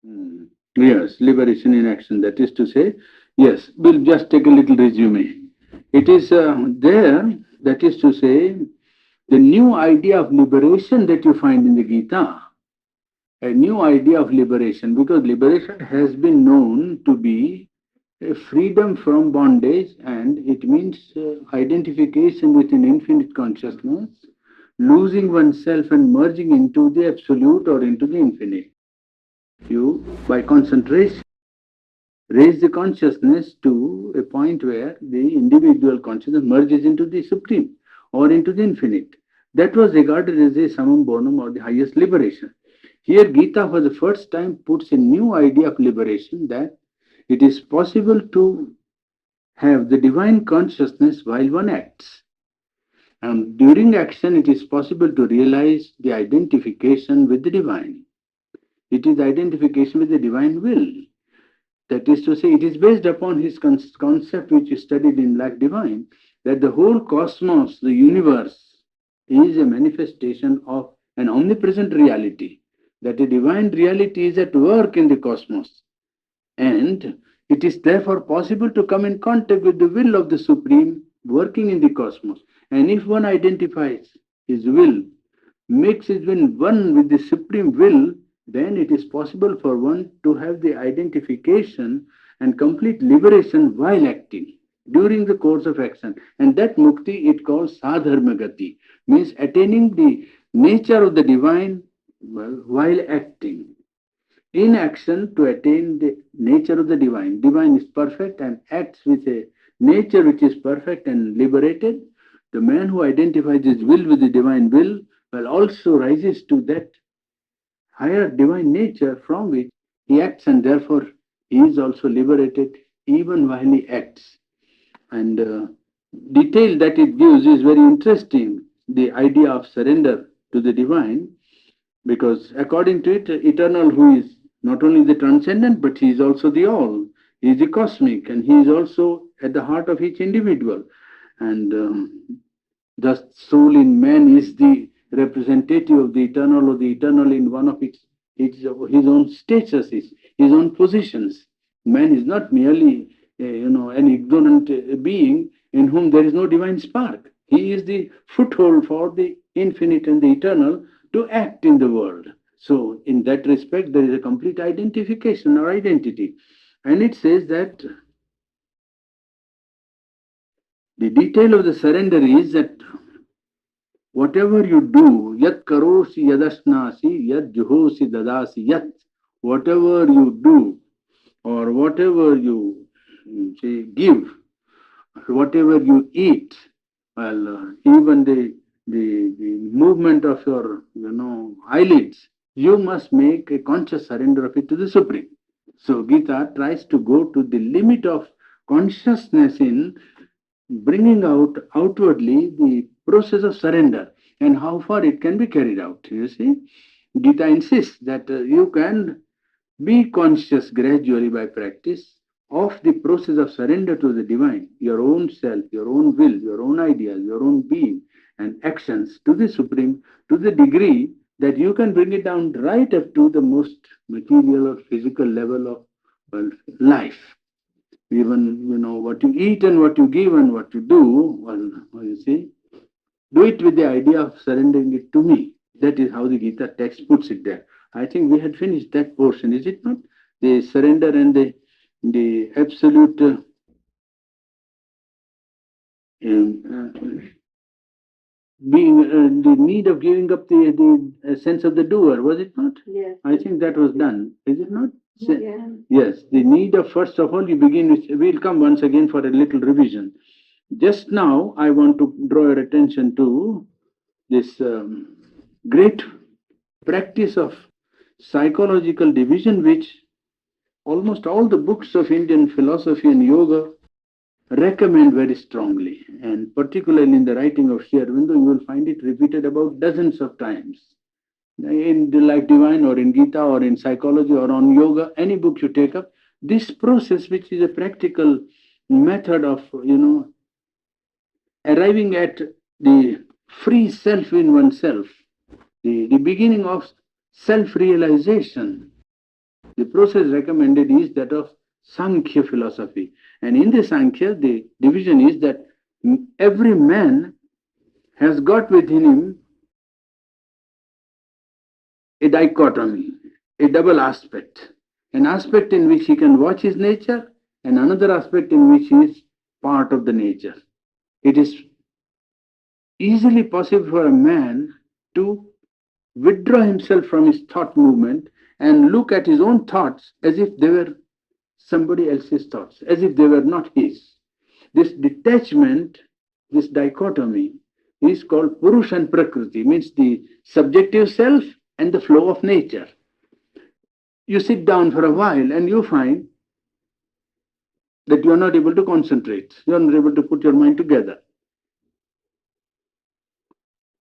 Hmm. Yes, liberation in action. That is to say, yes, we'll just take a little resume. It is there, that is to say, the new idea of liberation that you find in the Gita, a new idea of liberation, because liberation has been known to be a freedom from bondage, and it means identification with an infinite consciousness, losing oneself and merging into the absolute or into the infinite. You, by concentration, raise the consciousness to a point where the individual consciousness merges into the supreme or into the infinite. That was regarded as a summum bonum or the highest liberation. Here, Gita for the first time puts a new idea of liberation, that it is possible to have the divine consciousness while one acts. And during action, it is possible to realize the identification with the divine. It is identification with the divine will. That is to say, it is based upon his concept which is studied in Life Divine, that the whole cosmos, the universe, is a manifestation of an omnipresent reality, that a divine reality is at work in the cosmos. And it is therefore possible to come in contact with the will of the Supreme working in the cosmos. And if one identifies his will, makes his will one with the Supreme will, then it is possible for one to have the identification and complete liberation while acting, during the course of action. And that mukti it calls sadharmagati, means attaining the nature of the divine while acting. In action to attain the nature of the divine. Divine is perfect and acts with a nature which is perfect and liberated. The man who identifies his will with the divine will also rises to that higher divine nature from which he acts, and therefore he is also liberated even while he acts. And detail that it gives is very interesting. The idea of surrender to the divine, because according to it, eternal, who is not only the transcendent, but he is also the all. He is the cosmic, and he is also at the heart of each individual. And the soul in man is the representative of the eternal, or the eternal in one of his own statuses, his own positions. Man is not merely an ignorant being in whom there is no divine spark. He is the foothold for the infinite and the eternal to act in the world. So, in that respect, there is a complete identification or identity. And it says that the detail of the surrender is that whatever you do, yat karosi yadasnasi, yat juhosi dadasi, yat, whatever you do or whatever you say give, whatever you eat, well, even the movement of your eyelids, you must make a conscious surrender of it to the Supreme. So Gita tries to go to the limit of consciousness in bringing out outwardly the process of surrender and how far it can be carried out. You see, Gita insists that you can be conscious gradually by practice of the process of surrender to the divine, your own self, your own will, your own ideas, your own being and actions to the Supreme, to the degree that you can bring it down right up to the most material or physical level of, well, life. Even what you eat and what you give and what you do, well, you see, do it with the idea of surrendering it to me. That is how the Gita text puts it there. I think we had finished that portion, is it not? The surrender and the absolute being the need of giving up the sense of the doer, was it not? Yes. I think that was done, is it not? Yeah. Yes, the need of, first of all, you begin with, we'll come once again for a little revision. Just now, I want to draw your attention to this great practice of psychological division, which almost all the books of Indian philosophy and yoga recommend very strongly. And particularly in the writing of Sri Aurobindo, you will find it repeated about dozens of times. In the Life Divine or in Gita or in psychology or on yoga, any book you take up, this process, which is a practical method of, arriving at the free self in oneself, the beginning of self realization, The process recommended is that of Sankhya philosophy. And in the Sankhya, the division is that every man has got within him a dichotomy, a double aspect. An aspect in which he can watch his nature, and another aspect in which he is part of the nature. It is easily possible for a man to withdraw himself from his thought movement and look at his own thoughts as if they were somebody else's thoughts, as if they were not his. This detachment, this dichotomy, is called Purusha and Prakriti, means the subjective self and the flow of nature. You sit down for a while and you find that you are not able to concentrate, you are not able to put your mind together.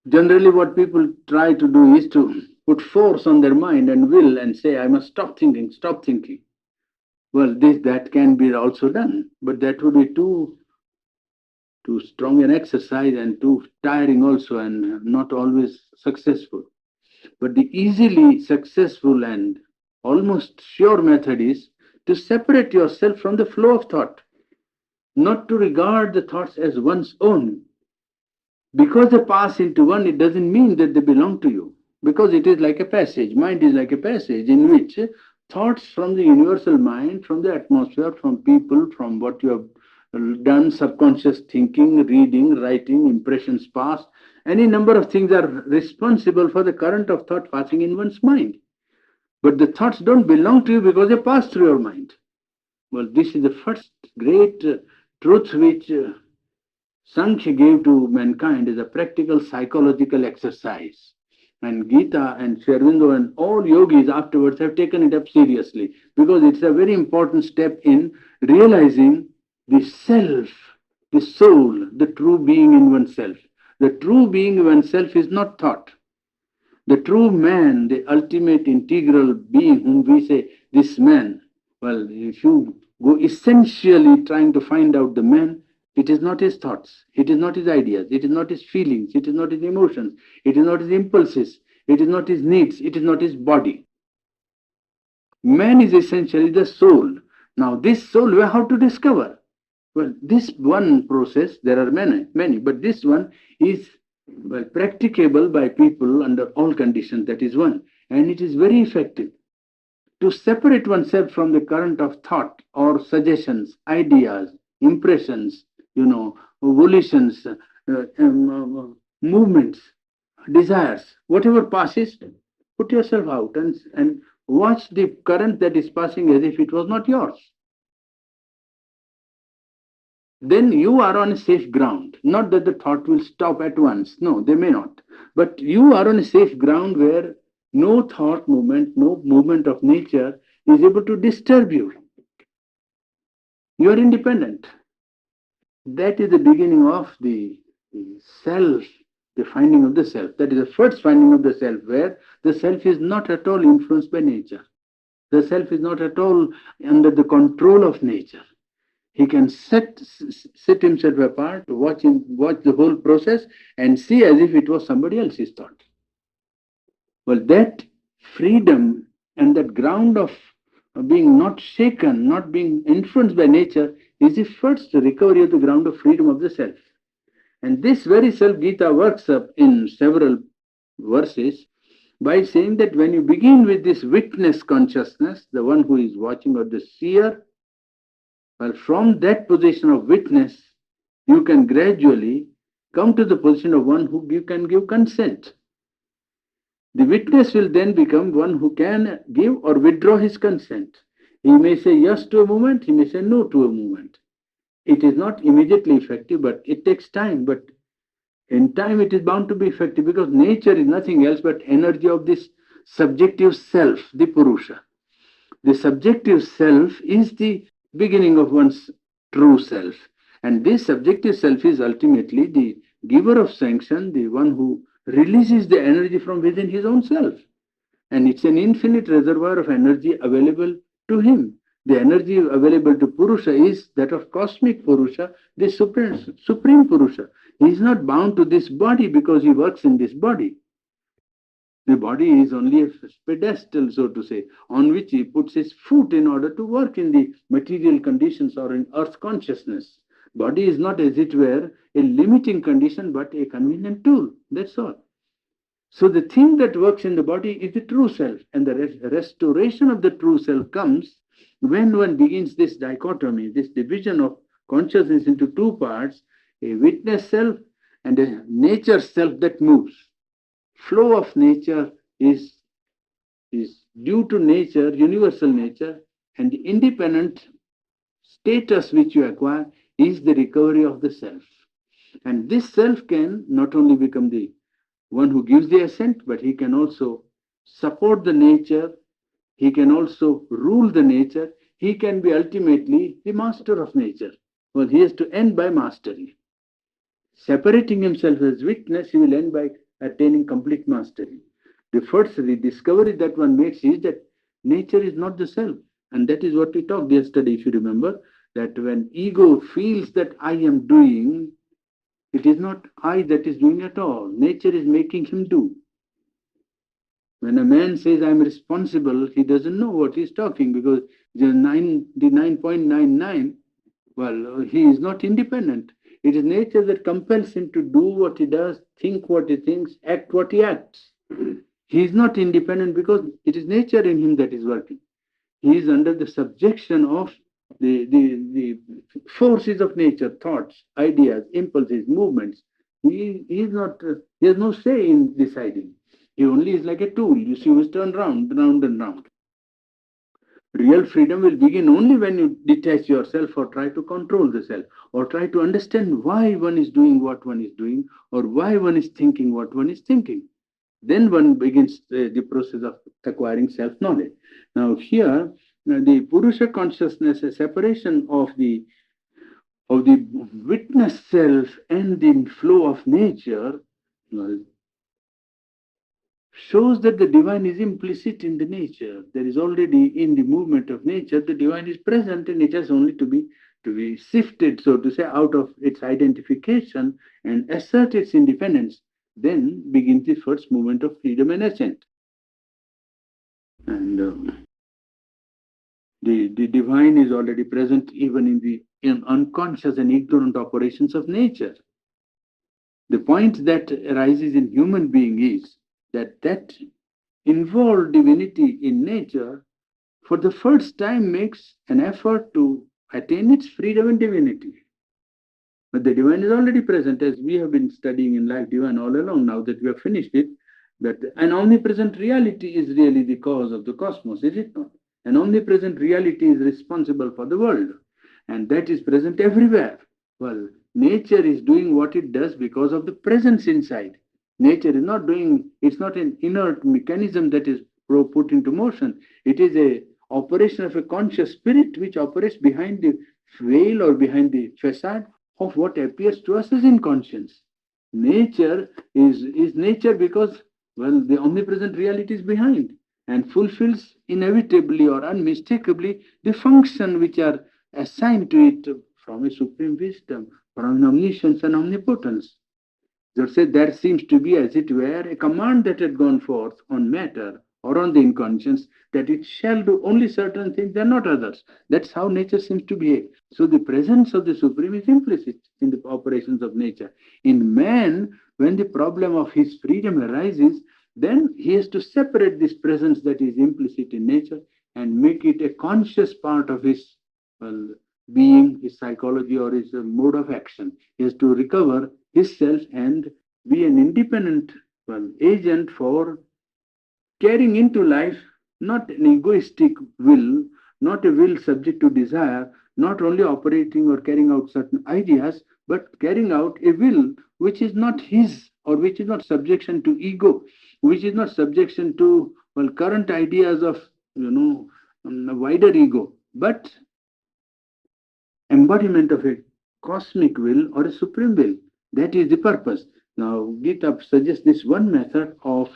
Generally, what people try to do is to put force on their mind and will and say, I must stop thinking, stop thinking. Well, that can be also done, but that would be too strong an exercise and too tiring also, and not always successful. But the easily successful and almost sure method is to separate yourself from the flow of thought, not to regard the thoughts as one's own. Because they pass into one, it doesn't mean that they belong to you. Because it is like a passage. Mind is like a passage in which thoughts from the universal mind, from the atmosphere, from people, from what you have done, subconscious thinking, reading, writing, impressions past, any number of things are responsible for the current of thought passing in one's mind. But the thoughts don't belong to you because they pass through your mind. Well, this is the first great truth which Sankhya gave to mankind as a practical psychological exercise. And Gita and Sri Aurobindo and all yogis afterwards have taken it up seriously, because it's a very important step in realizing the self, the soul, the true being in oneself. The true being in oneself is not thought. The true man, the ultimate integral being whom we say, this man, well, if you go essentially trying to find out the man, it is not his thoughts, it is not his ideas, it is not his feelings, it is not his emotions, it is not his impulses, it is not his needs, it is not his body. Man is essentially the soul. Now, this soul, how to discover? Well, this one process, there are many, but this one is practicable by people under all conditions. That is one, and it is very effective to separate oneself from the current of thought or suggestions, ideas, impressions, volitions, movements, desires, whatever passes. Put yourself out and watch the current that is passing as if it was not yours. Then you are on a safe ground. Not that the thought will stop at once. No, they may not. But you are on a safe ground where no thought movement, no movement of nature is able to disturb you. You are independent. That is the beginning of the self, the finding of the self. That is the first finding of the self, where the self is not at all influenced by nature. The self is not at all under the control of nature. He can sit himself apart, watch the whole process, and see as if it was somebody else's thought. Well, that freedom and that ground of being not shaken, not being influenced by nature, is the first recovery of the ground of freedom of the self. And this very self Gita works up in several verses by saying that when you begin with this witness consciousness, the one who is watching, or the seer, well, from that position of witness, you can gradually come to the position of one who can give consent. The witness will then become one who can give or withdraw his consent. He may say yes to a movement, he may say no to a movement. It is not immediately effective, but it takes time. But in time, it is bound to be effective, because nature is nothing else but energy of this subjective self, the Purusha. The subjective self is the beginning of one's true self. And this subjective self is ultimately the giver of sanction, the one who releases the energy from within his own self. And it's an infinite reservoir of energy available to him. The energy available to Purusha is that of cosmic Purusha, the supreme Purusha. He is not bound to this body because he works in this body. The body is only a pedestal, so to say, on which he puts his foot in order to work in the material conditions or in earth consciousness. Body is not, as it were, a limiting condition, but a convenient tool. That's all. So the thing that works in the body is the true self, and the restoration of the true self comes when one begins this dichotomy, this division of consciousness into two parts, a witness self and a nature self that moves. Flow of nature is due to nature, universal nature, and the independent status which you acquire is the recovery of the self. And this self can not only become the one who gives the assent, but he can also support the nature, he can also rule the nature, he can be ultimately the master of nature. Well, he has to end by mastery. Separating himself as witness, he will end by attaining complete mastery. The first discovery that one makes is that nature is not the self. And that is what we talked yesterday, if you remember, that when ego feels that I am doing, it is not I that is doing at all. Nature is making him do. When a man says I'm responsible, he doesn't know what he's talking because the 99.99, well, he is not independent. It is nature that compels him to do what he does, think what he thinks, act what he acts. He is not independent because it is nature in him that is working. He is under the subjection of the forces of nature, thoughts, ideas, impulses, movements. He is not, he has no say in deciding. He only is like a tool. You see, who is turned round, round and round. Real freedom will begin only when you detach yourself or try to control the self or try to understand why one is doing what one is doing or why one is thinking what one is thinking. Then one begins the process of acquiring self-knowledge. Now here, the Purusha consciousness, a separation of the witness self and the flow of nature, well, shows that the divine is implicit in the nature. There is already in the movement of nature, the divine is present and it has only to be sifted, so to say, out of its identification and assert its independence. Then begins the first movement of freedom and ascent. And the divine is already present even in the unconscious and ignorant operations of nature. The point that arises in human being is that involved divinity in nature for the first time makes an effort to attain its freedom and divinity. But the divine is already present, as we have been studying in Life Divine all along, now that we have finished it, that an omnipresent reality is really the cause of the cosmos, is it not? An omnipresent reality is responsible for the world, and that is present everywhere. Well, nature is doing what it does because of the presence inside. Nature is not doing, it's not an inert mechanism that is put into motion. It is a operation of a conscious spirit which operates behind the veil or behind the facade of what appears to us as inconscience. Nature is nature because, well, the omnipresent reality is behind and fulfills inevitably or unmistakably the function which are assigned to it from a supreme wisdom, from an omniscience and omnipotence. So there seems to be, as it were, a command that had gone forth on matter or on the inconscience that it shall do only certain things and not others. That's how nature seems to behave. So the presence of the Supreme is implicit in the operations of nature. In man, when the problem of his freedom arises, then he has to separate this presence that is implicit in nature and make it a conscious part of his, well, being, his psychology, or his mode of action. He has to recover his self and be an independent, well, agent for carrying into life not an egoistic will, not a will subject to desire, not only operating or carrying out certain ideas, but carrying out a will which is not his or which is not subjection to ego, which is not subjection to, well, current ideas of, a wider ego, but embodiment of a cosmic will or a supreme will. That is the purpose. Now, Gita suggests this one method of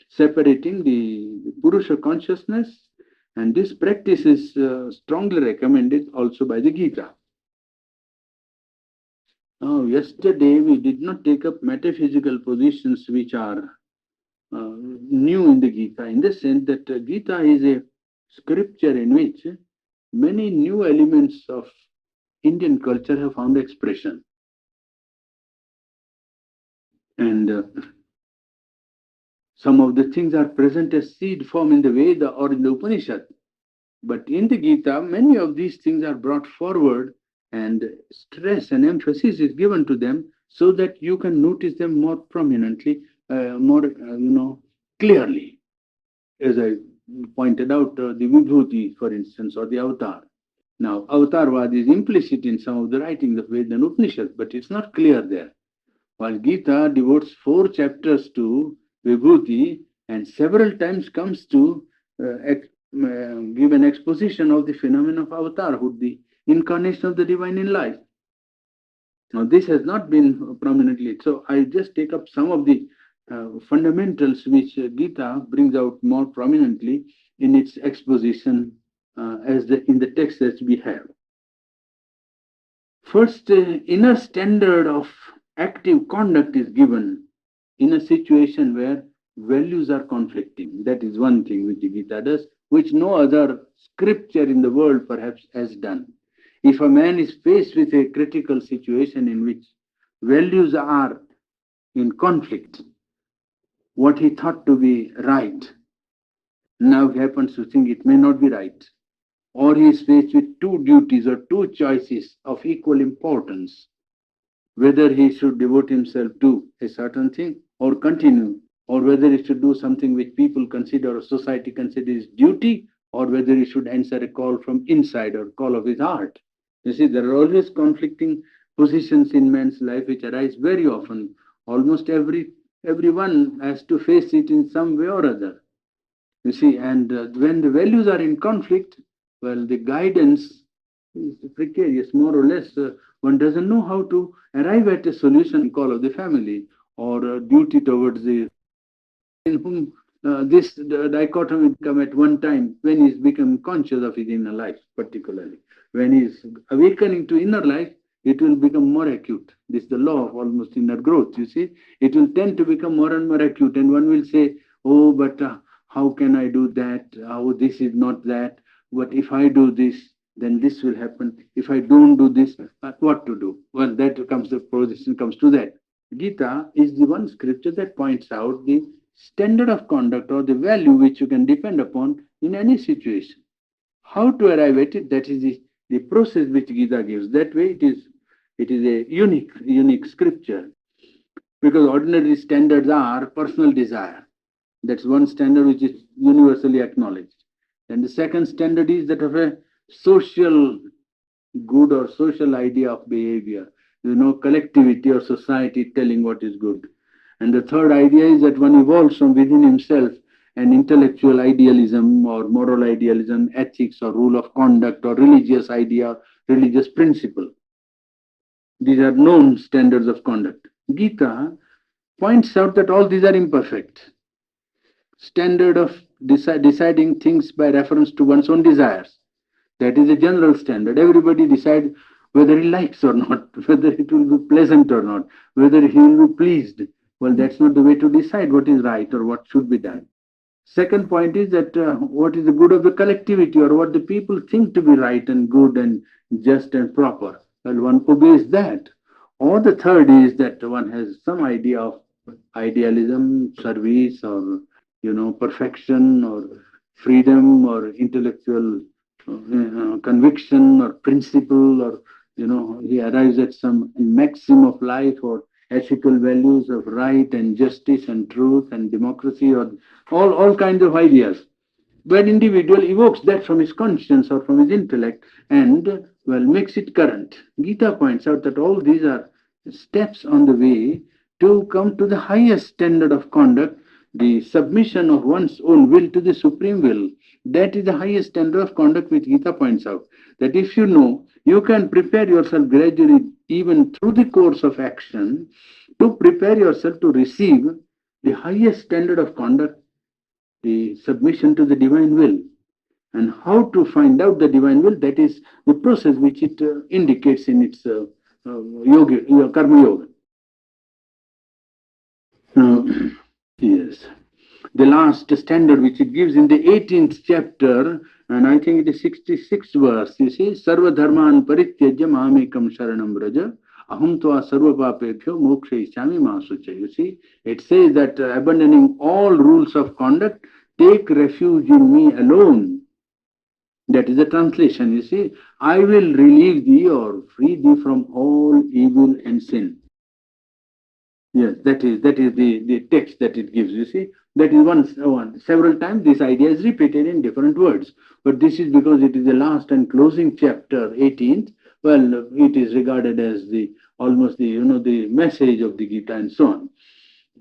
separating the Purusha consciousness, and this practice is strongly recommended also by the Gita. Now, yesterday we did not take up metaphysical positions which are new in the Gita, in the sense that Gita is a scripture in which many new elements of Indian culture have found expression. And some of the things are present as seed form in the Veda or in the Upanishad. But in the Gita, many of these things are brought forward and stress and emphasis is given to them so that you can notice them more prominently, more, clearly. As I pointed out, the Vibhuti, for instance, or the avatar. Now, avatarvad is implicit in some of the writings of Veda and Upanishad, but it's not clear there. While Gita devotes 4 chapters to Vibhuti and several times comes to give an exposition of the phenomenon of avatarhood, the incarnation of the divine in life. Now, this has not been prominently. So, I just take up some of the fundamentals which Gita brings out more prominently in its exposition in the text that we have. First, inner standard of active conduct is given in a situation where values are conflicting. That is one thing which the Gita does, which no other scripture in the world perhaps has done. If a man is faced with a critical situation in which values are in conflict, what he thought to be right now he happens to think it may not be right, or he is faced with 2 duties or 2 choices of equal importance, whether he should devote himself to a certain thing or continue, or whether he should do something which people consider or society considers duty, or whether he should answer a call from inside or call of his heart. You see, there are always conflicting positions in man's life which arise very often. Almost everyone has to face it in some way or other. You see, and when the values are in conflict, well, the guidance is precarious, more or less. One doesn't know how to arrive at a solution, call of the family, or duty towards the in whom this dichotomy come at one time when he's become conscious of his inner life, particularly. When he's awakening to inner life, it will become more acute. This is the law of almost inner growth, you see. It will tend to become more and more acute, and one will say, oh, but how can I do that? Oh, this is not that. But if I do this, then this will happen. If I don't do this, what to do? Well, that comes, the position comes to that. Gita is the one scripture that points out the standard of conduct or the value which you can depend upon in any situation. How to arrive at it, that is the process which Gita gives. That way it is a unique scripture. Because ordinary standards are personal desire. That's one standard which is universally acknowledged. And the second standard is that of a social good or social idea of behavior, collectivity or society telling what is good. And the third idea is that one evolves from within himself an intellectual idealism or moral idealism, ethics or rule of conduct or religious idea, religious principle. These are known standards of conduct. Gita points out that all these are imperfect. Standard of deciding things by reference to one's own desires. That is a general standard. Everybody decide whether he likes or not, whether it will be pleasant or not, whether he will be pleased. Well, that's not the way to decide what is right or what should be done. Second point is that what is the good of the collectivity or what the people think to be right and good and just and proper. Well, one obeys that. Or the third is that one has some idea of idealism, service, or perfection, or freedom, or intellectual conviction, or principle, or he arrives at some maxim of life or ethical values of right and justice and truth and democracy, or all kinds of ideas. But individual evokes that from his conscience or from his intellect and, well, makes it current. Gita points out that all these are steps on the way to come to the highest standard of conduct, the submission of one's own will to the supreme will. That is the highest standard of conduct which Gita points out. That if you know, you can prepare yourself gradually, even through the course of action, to prepare yourself to receive the highest standard of conduct, the submission to the divine will. And how to find out the divine will, that is the process which it indicates in its karma yoga. Yes. the last standard which it gives in the 18th chapter, and I think it is 66th verse. You see, Sarva Dharman Parityajya Mamekam Sharanam Braja Aham Tva Sarva Papebhyo Mokshayishami Masucha. You see, it says that abandoning all rules of conduct, take refuge in me alone. That is the translation. You see, I will relieve thee or free thee from all evil and sin. Yes, that is the text that it gives. You see, that is one. Several times this idea is repeated in different words, but this is because it is the last and closing chapter, 18th. Well, it is regarded as the almost the message of the Gita and so on.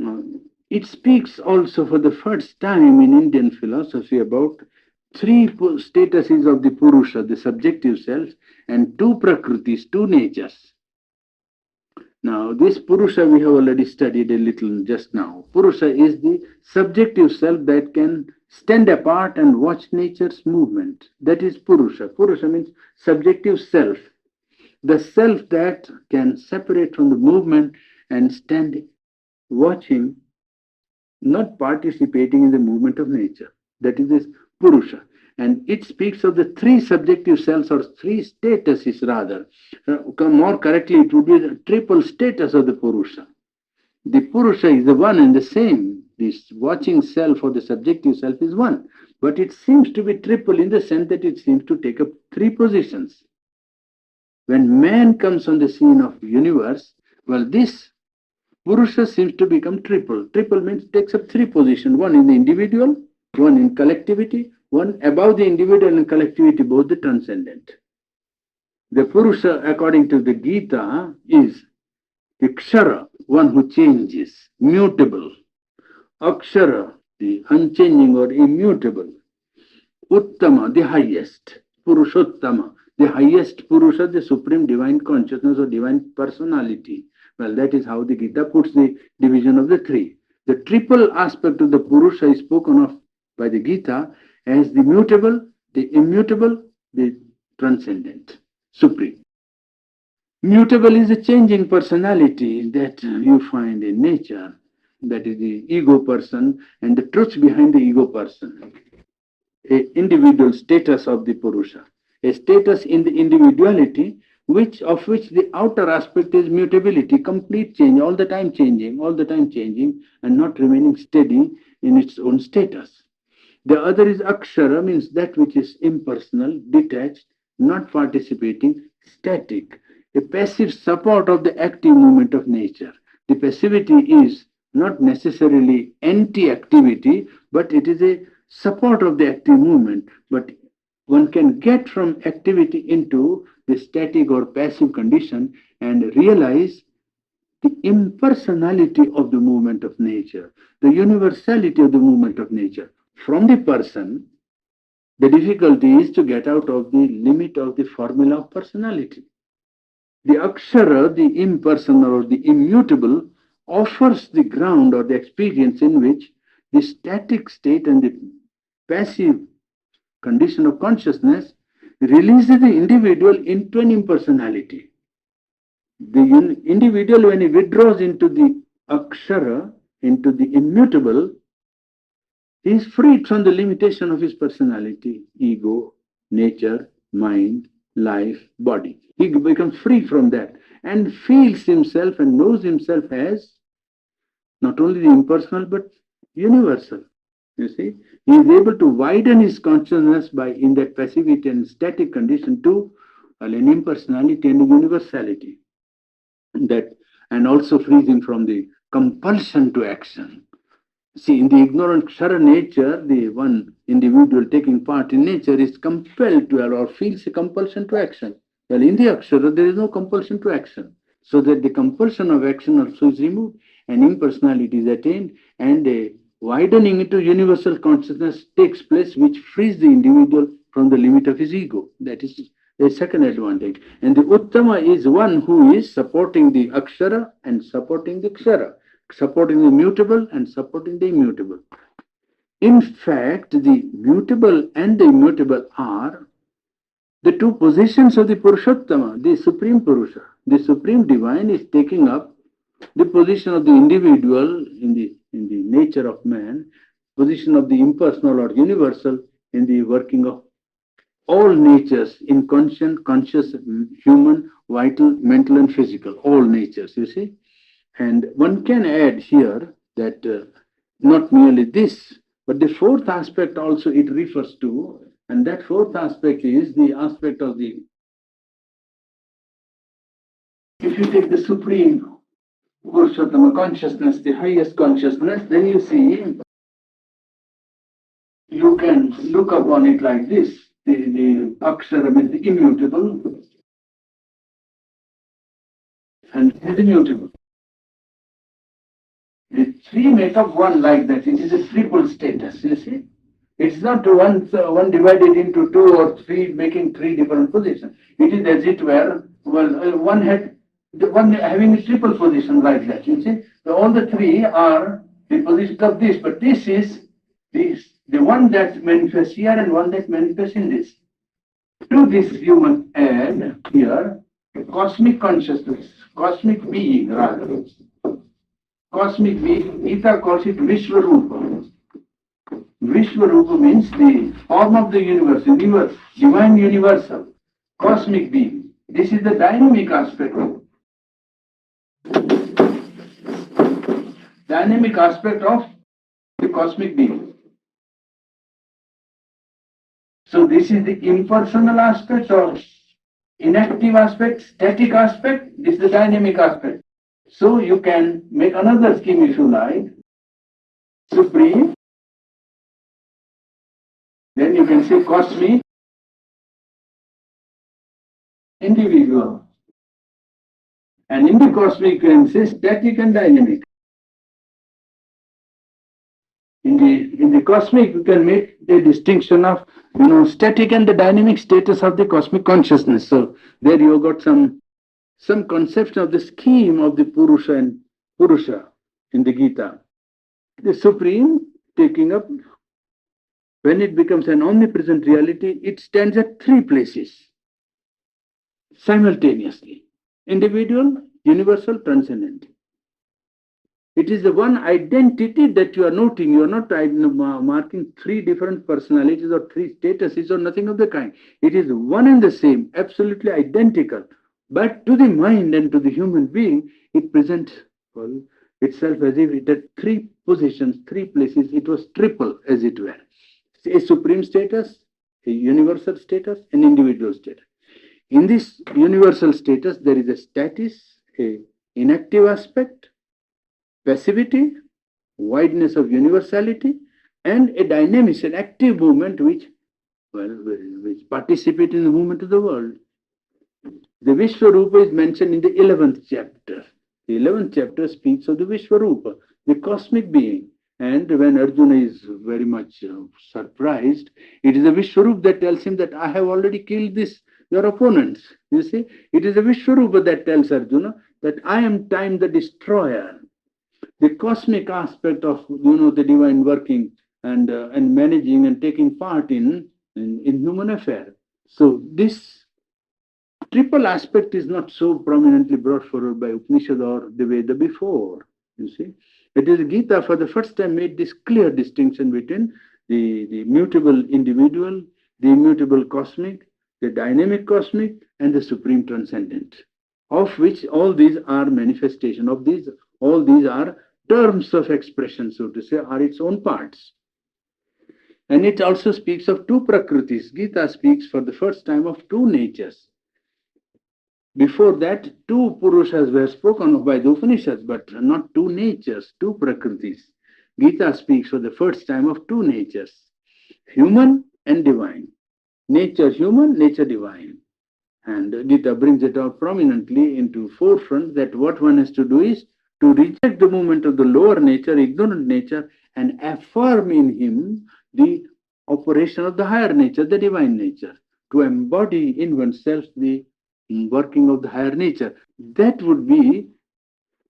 Uh, it speaks also for the first time in Indian philosophy about three statuses of the Purusha, the subjective self, and two prakritis, two natures. Now, this Purusha we have already studied a little just now. Purusha is the subjective self that can stand apart and watch nature's movement. That is Purusha. Purusha means subjective self. The self that can separate from the movement and stand watching, not participating in the movement of nature. That is this Purusha. And it speaks of the three subjective selves or three statuses rather. More correctly, it would be the triple status of the Purusha. The Purusha is the one and the same. This watching self or the subjective self is one. But it seems to be triple in the sense that it seems to take up three positions. When man comes on the scene of universe, well, this Purusha seems to become triple. Triple means takes up three positions. One in the individual, one in collectivity, one above the individual and collectivity, both the transcendent. The Purusha, according to the Gita, is the Kshara, one who changes, mutable. Akshara, the unchanging or immutable. Uttama, the highest. Purushottama, the highest Purusha, the supreme divine consciousness or divine personality. Well, that is how the Gita puts the division of the three. The triple aspect of the Purusha is spoken of by the Gita as the mutable, the immutable, the transcendent, supreme. Mutable is a changing personality that you find in nature. That is the ego person and the truth behind the ego person. A individual status of the Purusha, a status in the individuality, of which the outer aspect is mutability, complete change, all the time changing, and not remaining steady in its own status. The other is Akshara, means that which is impersonal, detached, not participating, static, a passive support of the active movement of nature. The passivity is not necessarily anti-activity, but it is a support of the active movement. But one can get from activity into the static or passive condition and realize the impersonality of the movement of nature, the universality of the movement of nature. From the person, the difficulty is to get out of the limit of the formula of personality. The Akshara, the impersonal or the immutable, offers the ground or the experience in which the static state and the passive condition of consciousness releases the individual into an impersonality. The individual, when he withdraws into the Akshara, into the immutable, he is freed from the limitation of his personality, ego, nature, mind, life, body. He becomes free from that and feels himself and knows himself as not only the impersonal but universal. You see, he is able to widen his consciousness by in that passivity and static condition to an impersonality and universality. That and also frees him from the compulsion to action. See, in the ignorant Kshara nature, the one individual taking part in nature is compelled to or feels a compulsion to action. Well, in the Akshara, there is no compulsion to action. So that the compulsion of action also is removed and impersonality is attained and a widening into universal consciousness takes place which frees the individual from the limit of his ego. That is a second advantage. And the Uttama is one who is supporting the Akshara and supporting the Kshara, supporting the mutable and supporting the immutable. In fact, the mutable and the immutable are the two positions of the Purushottama, the Supreme Purusha. The Supreme Divine is taking up the position of the individual in the nature of man, position of the impersonal or universal in the working of all natures, inconscient, conscious, human, vital, mental, and physical, all natures, you see. And one can add here that not merely this, but the fourth aspect also it refers to, and that fourth aspect is the aspect of the, if you take the supreme Purushottama consciousness, the highest consciousness, then you see, you can look upon it like this. The Aksharam is the immutable, and it is immutable. The three make up one like that. It is a triple status, you see. It's not one divided into two or three, making three different positions. It is as it were, well, one had the one having a triple position like that. You see, so all the three are the position of this, but this is the one that manifests here and one that manifests in this. To this human add here cosmic consciousness, cosmic being rather. Cosmic being, Gita calls it Vishwarupa. Vishwarupa means the form of the universe, divine universal, cosmic being. This is the dynamic aspect. Dynamic aspect of the cosmic being. So this is the impersonal aspect or inactive aspect, static aspect. This is the dynamic aspect. So you can make another scheme if you like. Supreme. Then you can say cosmic, individual. And in the cosmic you can say static and dynamic. In the cosmic you can make the distinction of static and the dynamic status of the cosmic consciousness. So there you got some conception of the scheme of the Purusha and Purusha in the Gita. The Supreme taking up, when it becomes an omnipresent reality, it stands at three places simultaneously: individual, universal, transcendent. It is the one identity that you are noting. You are not marking three different personalities or three statuses or nothing of the kind. It is one and the same, absolutely identical. But to the mind and to the human being, it presents itself as if it had three positions, three places. It was triple, as it were. A supreme status, a universal status, an individual status. In this universal status, there is a status, a inactive aspect, passivity, wideness of universality, and a dynamic, an active movement which participate in the movement of the world. The Vishwarupa is mentioned in the 11th chapter. The 11th chapter speaks of the Vishwarupa, the cosmic being. And when Arjuna is very much surprised, it is a Vishwarupa that tells him that I have already killed your opponents. You see, it is a Vishwarupa that tells Arjuna that I am time the destroyer. The cosmic aspect of the divine working and managing and taking part in human affair. So this triple aspect is not so prominently brought forward by Upanishad or the Veda before. You see, it is Gita for the first time made this clear distinction between the mutable individual, the immutable cosmic, the dynamic cosmic, and the supreme transcendent, of which all these are manifestation of these. All these are terms of expression, so to say, are its own parts. And it also speaks of two prakritis. Gita speaks for the first time of two natures. Before that, two Purushas were spoken of by the Upanishads, but not two natures, two prakritis. Gita speaks for the first time of two natures, human and divine. Nature human, nature divine. And Gita brings it out prominently into forefront that what one has to do is to reject the movement of the lower nature, ignorant nature, and affirm in him the operation of the higher nature, the divine nature, to embody in oneself the working of the higher nature. That would be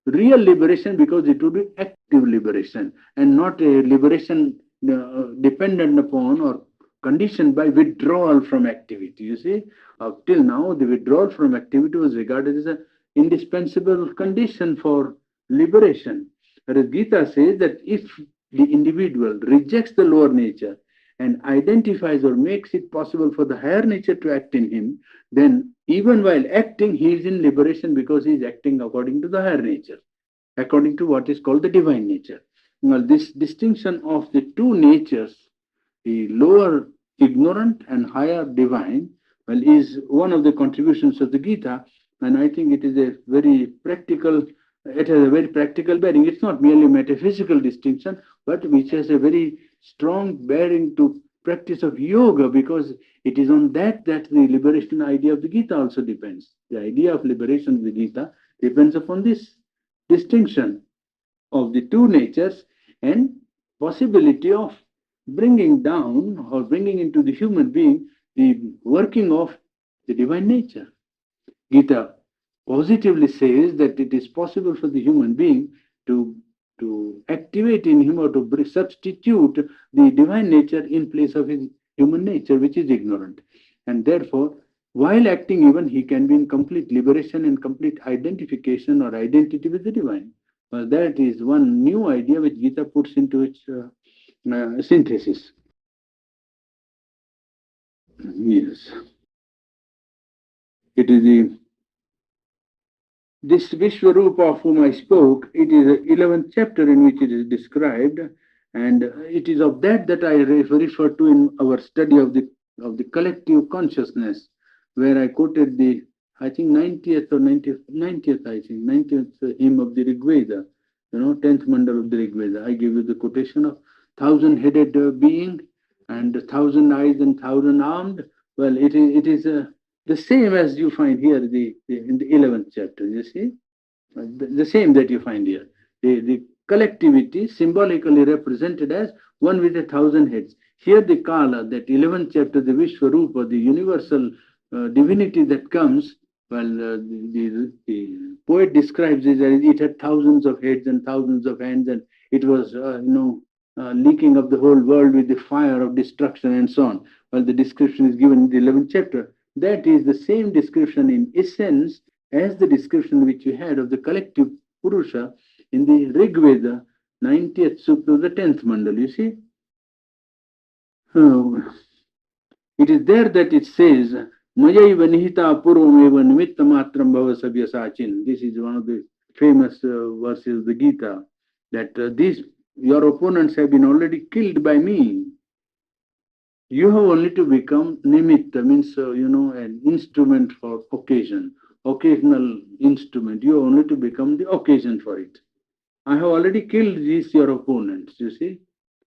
real liberation, because it would be active liberation and not a liberation dependent upon or conditioned by withdrawal from activity. You see, up till now, the withdrawal from activity was regarded as an indispensable condition for liberation. Whereas Gita says that if the individual rejects the lower nature and identifies or makes it possible for the higher nature to act in him, then even while acting, he is in liberation because he is acting according to the higher nature, according to what is called the divine nature. Well, this distinction of the two natures, the lower ignorant and higher divine, well, is one of the contributions of the Gita, and I think it is a very practical. It has a very practical bearing. It's not merely metaphysical distinction, but which has a very strong bearing to practice of yoga, because it is on that the liberation idea of the Gita also depends. The idea of liberation of the Gita depends upon this distinction of the two natures and possibility of bringing down or bringing into the human being the working of the divine nature. Gita positively says that it is possible for the human being to activate in him or to substitute the divine nature in place of his human nature, which is ignorant. And therefore, while acting, even he can be in complete liberation and complete identification or identity with the divine. Well, that is one new idea which Gita puts into its synthesis. Yes, it is the this Vishwarupa of whom I spoke. It is the 11th chapter in which it is described, and it is of that I refer to in our study of the collective consciousness, where I quoted the I think 90th or 90th I think 90th hymn of the Rig Veda, 10th mandal of the Rig Veda. I give you the quotation of thousand-headed being and thousand eyes and thousand armed. Well, it is the same as you find here in the 11th chapter, you see, the same that you find here. The collectivity symbolically represented as one with a thousand heads. Here the Kala, that 11th chapter, the Vishwarupa, the universal divinity that comes, well, the poet describes it as it had thousands of heads and thousands of hands, and it was, leaking up the whole world with the fire of destruction and so on. Well, the description is given in the 11th chapter. That is the same description in essence as the description which you had of the collective Purusha in the Rig Veda, 90th Sukta, the 10th Mandal. You see? It is there that it says, Mayaiva Nihita Purvameva Nimitta Matram Bhava Sabya Sachin. This is one of the famous verses of the Gita, that these your opponents have been already killed by me. You have only to become nimitta, means, an instrument for occasion, occasional instrument. You have only to become the occasion for it. I have already killed these your opponents, you see.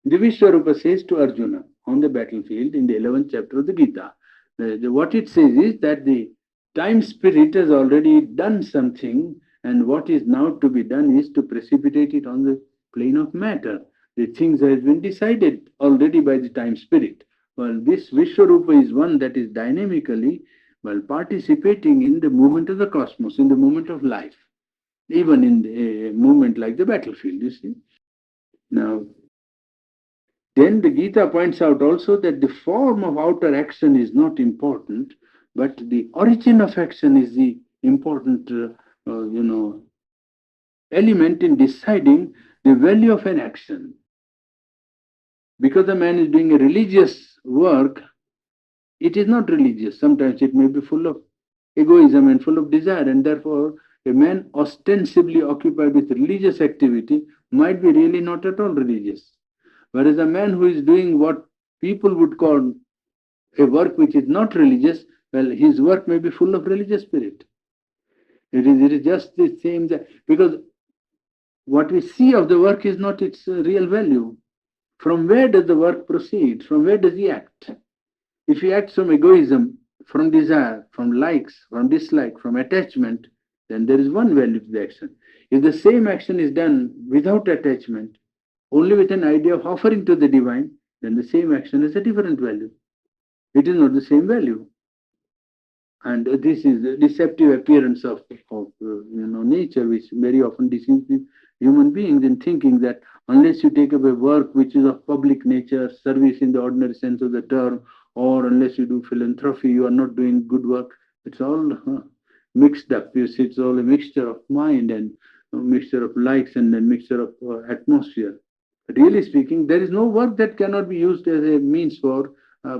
The Vishwarupa says to Arjuna on the battlefield in the 11th chapter of the Gita. What it says is that the time spirit has already done something, and what is now to be done is to precipitate it on the plane of matter. The things has been decided already by the time spirit. Well, this Vishwarupa is one that is dynamically, participating in the movement of the cosmos, in the movement of life, even in a movement like the battlefield, you see. Now, then the Gita points out also that the form of outer action is not important, but the origin of action is the important, element in deciding the value of an action. Because a man is doing a religious work, it is not religious. Sometimes it may be full of egoism and full of desire, and therefore a man ostensibly occupied with religious activity might be really not at all religious. Whereas a man who is doing what people would call a work which is not religious, well, his work may be full of religious spirit. It is just the same, because what we see of the work is not its real value. From where does the work proceed? From where does he act? If he acts from egoism, from desire, from likes, from dislike, from attachment, then there is one value to the action. If the same action is done without attachment, only with an idea of offering to the divine, then the same action has a different value. It is not the same value. And this is the deceptive appearance of nature, which very often deceives human beings in thinking that unless you take up a work which is of public nature, service in the ordinary sense of the term, or unless you do philanthropy, you are not doing good work. It's all mixed up. You see, it's all a mixture of mind and a mixture of likes and a mixture of atmosphere. Really speaking, there is no work that cannot be used as a means for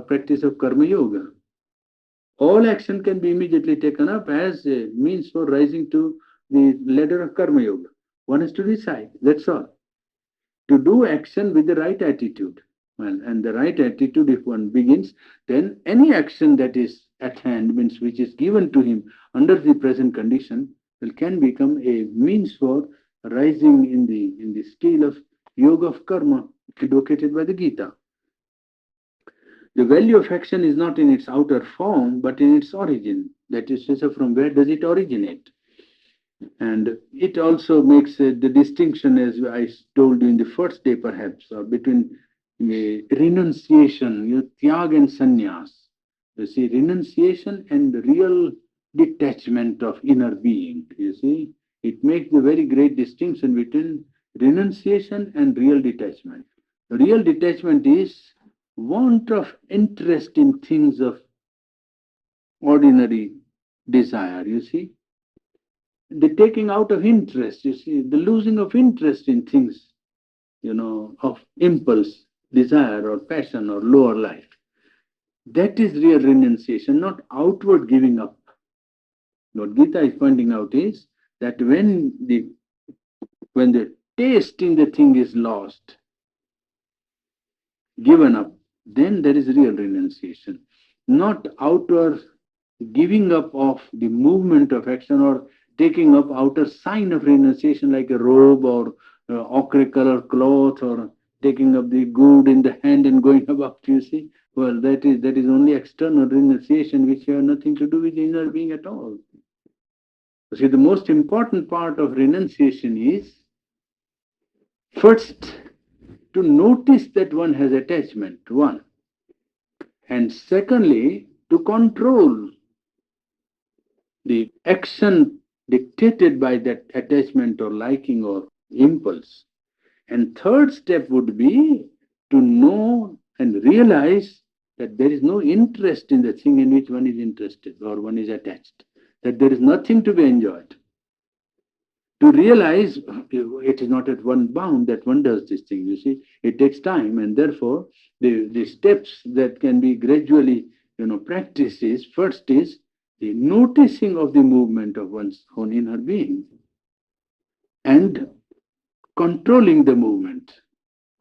practice of karma yoga. All action can be immediately taken up as a means for rising to the ladder of karma yoga. One has to decide, that's all. To do action with the right attitude. Well, and the right attitude, if one begins, then any action that is at hand, means which is given to him under the present condition, will can become a means for rising in the scale of yoga of karma advocated by the Gita. The value of action is not in its outer form, but in its origin. That is to say, from where does it originate? And it also makes the distinction, as I told you in the first day perhaps, between renunciation, tyag and sannyas. You see, renunciation and real detachment of inner being. You see, it makes a very great distinction between renunciation and real detachment. Real detachment is want of interest in things of ordinary desire, you see, the taking out of interest, you see, the losing of interest in things, of impulse, desire, or passion, or lower life. That is real renunciation, not outward giving up. What Gita is pointing out is that when the taste in the thing is lost, given up, then there is real renunciation. Not outward giving up of the movement of action or taking up outer sign of renunciation like a robe or ochre color cloth or taking up the good in the hand and going about, you see. Well, that is only external renunciation which have nothing to do with the inner being at all. See, the most important part of renunciation is first to notice that one has attachment, one, and secondly, to control the action dictated by that attachment or liking or impulse. And third step would be to know and realize that there is no interest in the thing in which one is interested or one is attached, that there is nothing to be enjoyed. To realize it is not at one bound that one does this thing, you see, it takes time, and therefore the steps that can be gradually practiced is first is the noticing of the movement of one's own inner being and controlling the movement.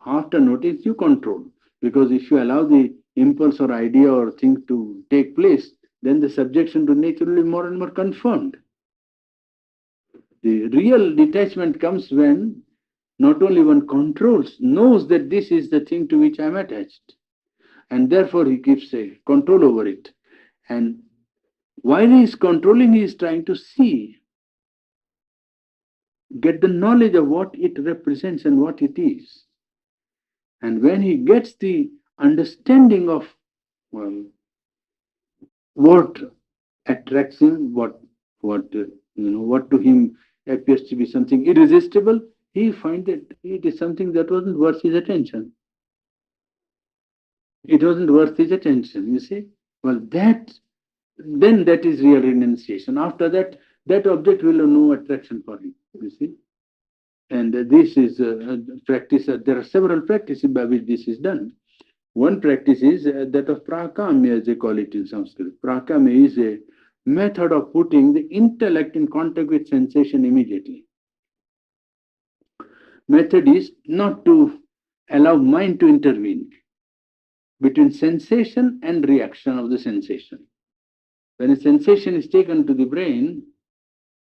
After notice, you control. Because if you allow the impulse or idea or thing to take place, then the subjection to nature will be more and more confirmed. The real detachment comes when not only one controls, knows that this is the thing to which I am attached, and therefore he keeps a control over it. And while he is controlling, he is trying to see, get the knowledge of what it represents and what it is. And when he gets the understanding of, well, what attracts him, what to him appears to be something irresistible, he finds that it is something that wasn't worth his attention. It wasn't worth his attention, you see. Well, that is real renunciation. After that, that object will have no attraction for him, you see. And this is a practice. There are several practices by which this is done. One practice is that of prakamya, as they call it in Sanskrit. Prakamya is a method of putting the intellect in contact with sensation immediately. Method is not to allow mind to intervene between sensation and reaction of the sensation. When a sensation is taken to the brain,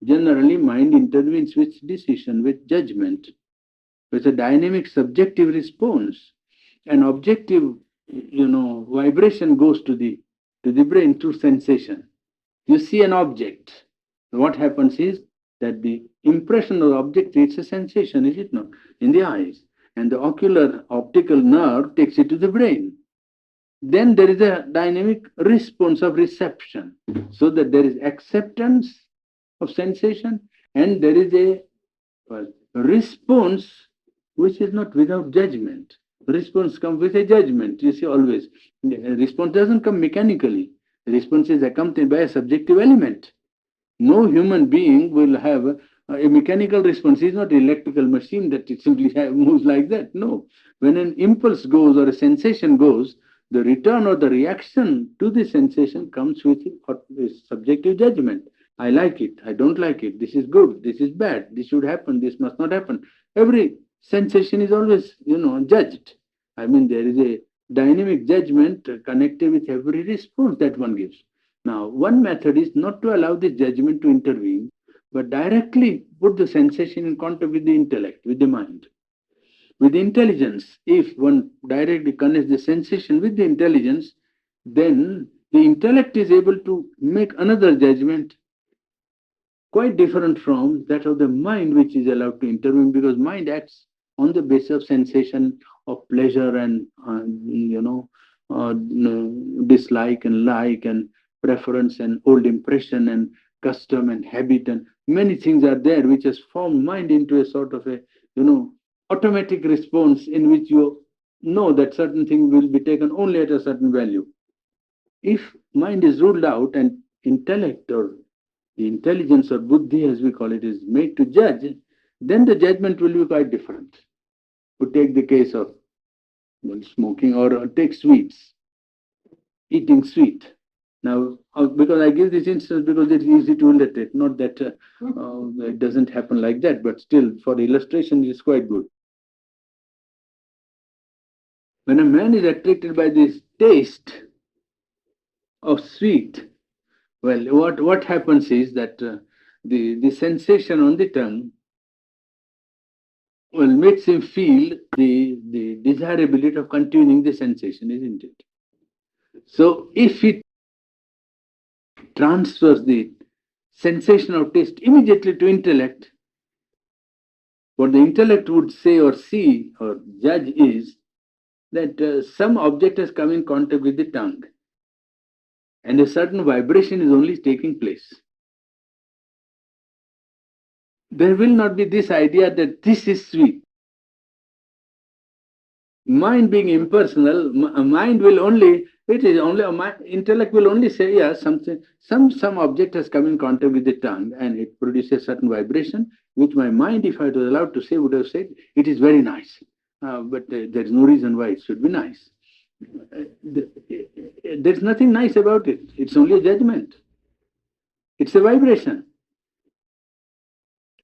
generally mind intervenes with decision, with judgment, with a dynamic subjective response. An objective, vibration goes to the brain through sensation. You see an object. What happens is that the impression of the object creates a sensation, is it not? In the eyes. And the ocular optical nerve takes it to the brain. Then there is a dynamic response of reception, so that there is acceptance of sensation and there is a response which is not without judgment. Response comes with a judgment, you see, always. Response doesn't come mechanically. Response is accompanied by a subjective element. No human being will have A mechanical response is not an electrical machine that it simply moves like that. No. When an impulse goes or a sensation goes, the return or the reaction to the sensation comes with a subjective judgment. I like it, I don't like it, this is good, this is bad, this should happen, this must not happen. Every sensation is always, judged. I mean, there is a dynamic judgment connected with every response that one gives. Now, one method is not to allow this judgment to intervene, but directly put the sensation in contact with the intellect, with the mind, with intelligence. If one directly connects the sensation with the intelligence, then the intellect is able to make another judgment quite different from that of the mind, which is allowed to intervene, because mind acts on the basis of sensation of pleasure and dislike and like and preference and old impression and custom and habit, and many things are there which has formed mind into a sort of a you know automatic response in which you know that certain thing will be taken only at a certain value. If mind is ruled out and intellect or the intelligence or buddhi, as we call it, is made to judge, then the judgment will be quite different. To take the case of smoking, or take sweets, eating sweet. Now, because I give this instance because it's easy to illustrate, not that it doesn't happen like that, but still, for illustration, it is quite good. When a man is attracted by this taste of sweet, well, what happens is that the sensation on the tongue well makes him feel the desirability of continuing the sensation, isn't it? So if he transfers the sensation of taste immediately to intellect, what the intellect would say or see or judge is that some object has come in contact with the tongue and a certain vibration is only taking place. There will not be this idea that this is sweet. Mind being impersonal, mind will only, it is only intellect will only say, yeah, something, some object has come in contact with the tongue and it produces certain vibration, which my mind, if I was allowed to say, would have said it is very nice. But there is no reason why it should be nice. There's nothing nice about it. It's only a judgment. It's a vibration.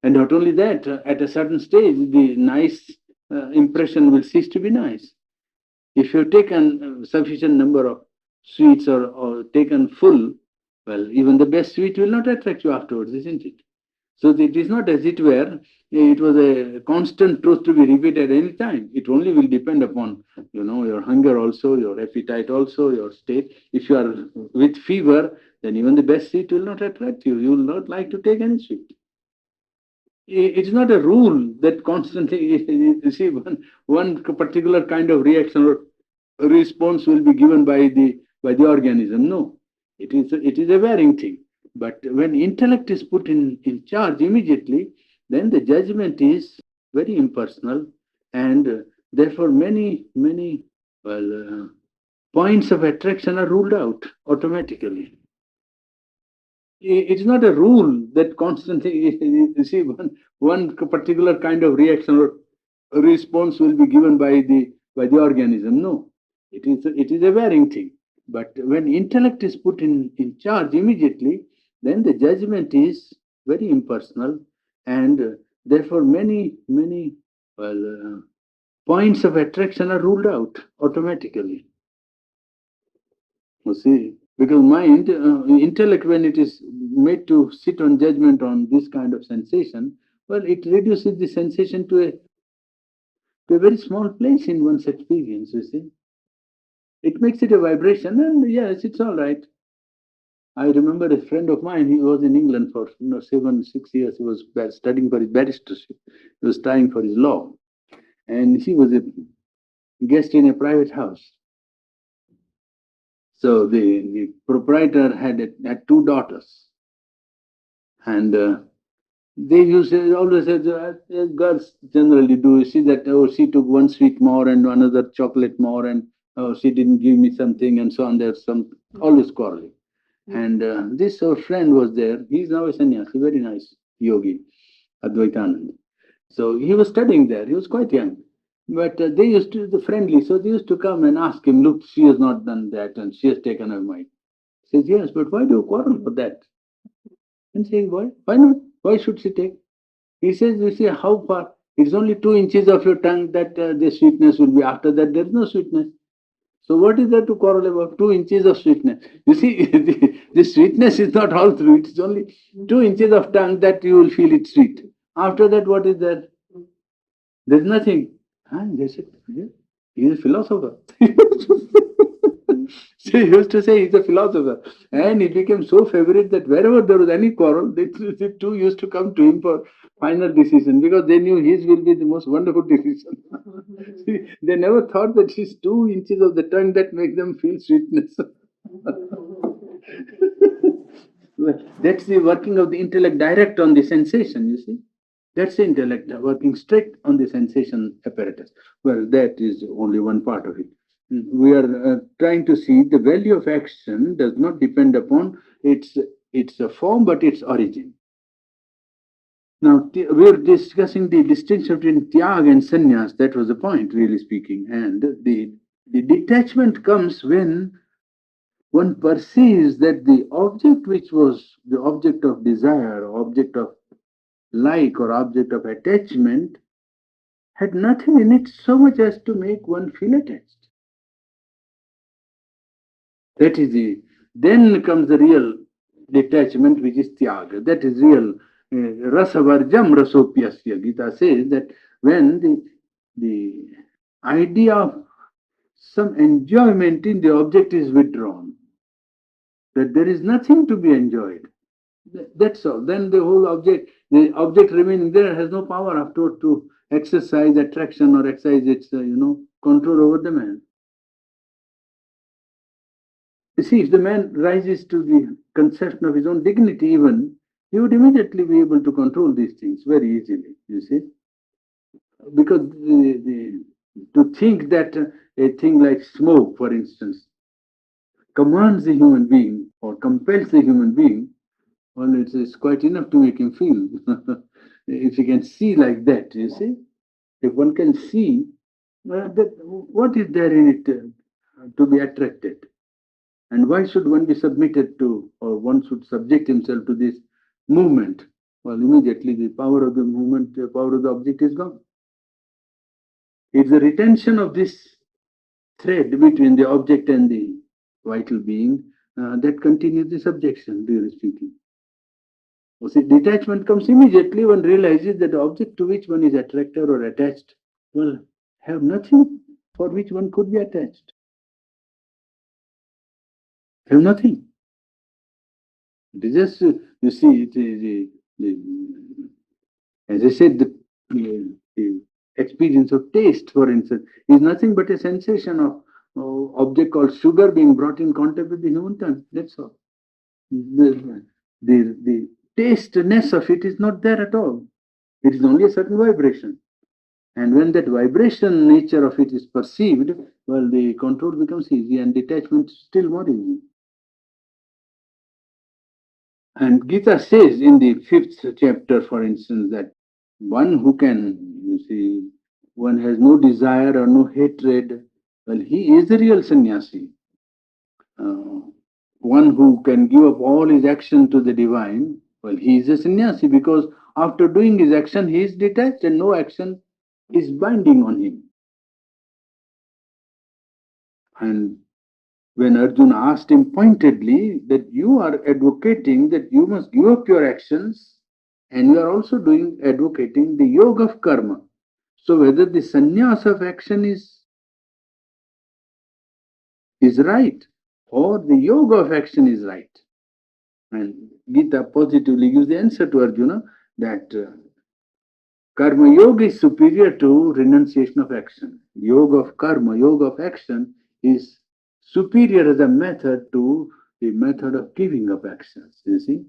And not only that, at a certain stage, the nice impression will cease to be nice. If you've taken sufficient number of sweets, or taken full, well, even the best sweet will not attract you afterwards, isn't it? So it is not as it were, it was a constant truth to be repeated any time. It only will depend upon, your hunger also, your appetite also, your state. If you are with fever, then even the best sweet will not attract you. You will not like to take any sweet. It's not a rule that constantly, you see, one particular kind of reaction or response will be given by the organism. No, it is a varying thing. But when intellect is put in charge immediately, then the judgment is very impersonal, and therefore many points of attraction are ruled out automatically. It's not a rule that constantly, you see, one particular kind of reaction or response will be given by the organism. No, it is a varying thing. But when intellect is put in charge immediately, then the judgment is very impersonal, and therefore many well points of attraction are ruled out automatically. You see, because mind, intellect, when it is made to sit on judgment on this kind of sensation, well, it reduces the sensation to a very small place in one's experience. You see, it makes it a vibration, and yes, it's all right. I remember a friend of mine. He was in England for 7 6 years. He was studying for his barristership. He was trying for his law, and he was a guest in a private house. So the proprietor had two daughters, and they used to always say, as girls generally do. You see that, oh, she took one sweet more and another chocolate more, and oh, she didn't give me something, and so on. There's some always quarreling. And this our friend was there. He's now a sannyasi, very nice yogi. Advaitananda. So he was studying there. He was quite young. But they used to be friendly, so they used to come and ask him, look, she has not done that and she has taken her mind. He says, yes, but why do you quarrel for that? And says, why? Why not? Why should she take? He says, you see, how far? It's only 2 inches of your tongue that the sweetness will be. After that, there is no sweetness. So what is there to quarrel about? 2 inches of sweetness. You see, the sweetness is not all through. It's only 2 inches of tongue that you will feel it sweet. After that, what is there? There's nothing. And they said, yeah, he's a philosopher. So he used to say he's a philosopher. And he became so favorite that wherever there was any quarrel, the two used to come to him for final decision because they knew his will be the most wonderful decision. See, they never thought that it's 2 inches of the tongue that make them feel sweetness. That's the working of the intellect direct on the sensation, you see. That's the intellect working straight on the sensation apparatus. Well, that is only one part of it. We are trying to see the value of action does not depend upon its form but its origin. Now, we are discussing the distinction between tyag and sannyas. That was the point, really speaking. And the detachment comes when one perceives that the object which was the object of desire, object of like, or object of attachment had nothing in it so much as to make one feel attached. That is the then comes the real detachment, which is tyaga. That is real rasavarjam rasopyasya. Gita says that when the idea of some enjoyment in the object is withdrawn, that there is nothing to be enjoyed. That's all. Then the object remaining there has no power afterward to exercise attraction or exercise its, control over the man. You see, if the man rises to the conception of his own dignity, even, he would immediately be able to control these things very easily, you see. Because to think that a thing like smoke, for instance, commands the human being or compels the human being, well, it's quite enough to make him feel. If he can see like that, you see, if one can see, what is there in it to be attracted? And why should one be submitted to, or one should subject himself to this movement? Well, immediately the power of the movement, the power of the object is gone. It's the retention of this thread between the object and the vital being that continues the subjection, really speaking. You see, detachment comes immediately one realizes that the object to which one is attracted or attached will have nothing for which one could be attached. Have nothing. It is just, you see, as I said, the experience of taste, for instance, is nothing but a sensation of object called sugar being brought in contact with the human tongue. That's all. The tasteness of it is not there at all. It is only a certain vibration. And when that vibration nature of it is perceived, well, the control becomes easy and detachment still more easy. And Gita says in the fifth chapter, for instance, that one who can, you see, one has no desire or no hatred, well, he is the real sannyasi. Uh, one who can give up all his action to the divine, well, he is a sannyasi because after doing his action, he is detached and no action is binding on him. And when Arjuna asked him pointedly that you are advocating that you must give up your actions and you are also advocating the yoga of karma. So whether the sannyas of action is right or the yoga of action is right. And Gita positively gives the answer to Arjuna that karma yoga is superior to renunciation of action. Yoga of karma, yoga of action is superior as a method to the method of giving up actions. You see?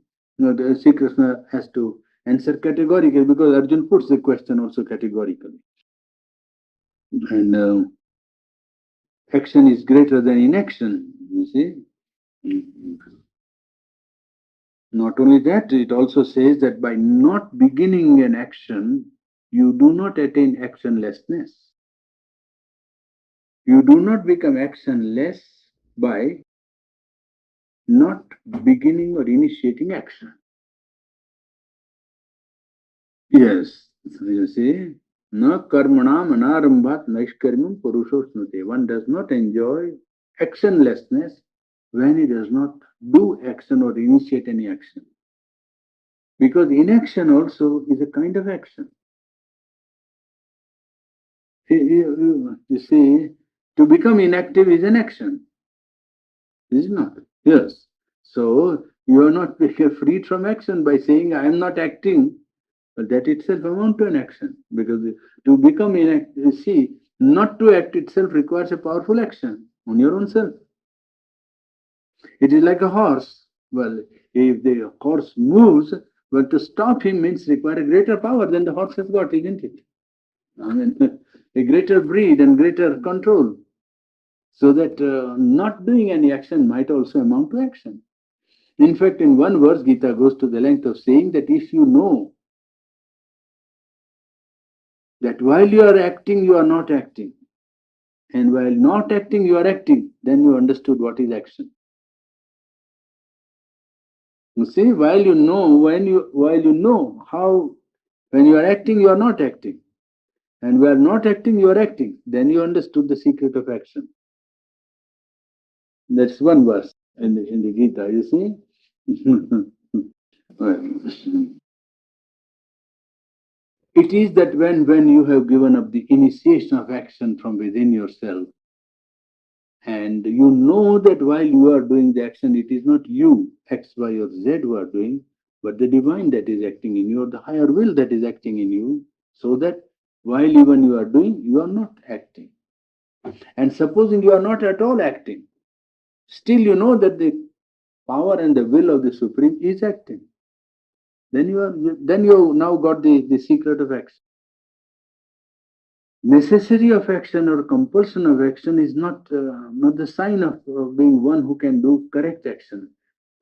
Sri Krishna has to answer categorically because Arjuna puts the question also categorically. And action is greater than inaction, you see. Not only that, it also says that by not beginning an action, you do not attain actionlessness. You do not become actionless by not beginning or initiating action. Yes, you see, na karmanam anarambhat naishkarmam purushoshnuti. One does not enjoy actionlessness when he does not do action or initiate any action. Because inaction also is a kind of action. You see, to become inactive is an action, is it not? Yes. So you are not freed from action by saying, I am not acting. But that itself amounts to an action. Because to become inactive, you see, not to act itself requires a powerful action on your own self. It is like a horse. Well, if the horse moves, well, to stop him means require a greater power than the horse has got, isn't it? I mean, a greater breed and greater control. So that not doing any action might also amount to action. In fact, in one verse, Gita goes to the length of saying that if you know that while you are acting, you are not acting, and while not acting, you are acting, then you understood what is action. You see, while you know how when you are acting, you are not acting, and while not acting, you are acting, then you understood the secret of action. That's one verse in the Gita, you see. Well, it is that when you have given up the initiation of action from within yourself, and you know that while you are doing the action, it is not you, X, Y, or Z who are doing, but the divine that is acting in you, or the higher will that is acting in you, so that while even you are doing, you are not acting. And supposing you are not at all acting, still you know that the power and the will of the Supreme is acting. Then you have now got the secret of action. Necessity of action or compulsion of action is not the sign of being one who can do correct action.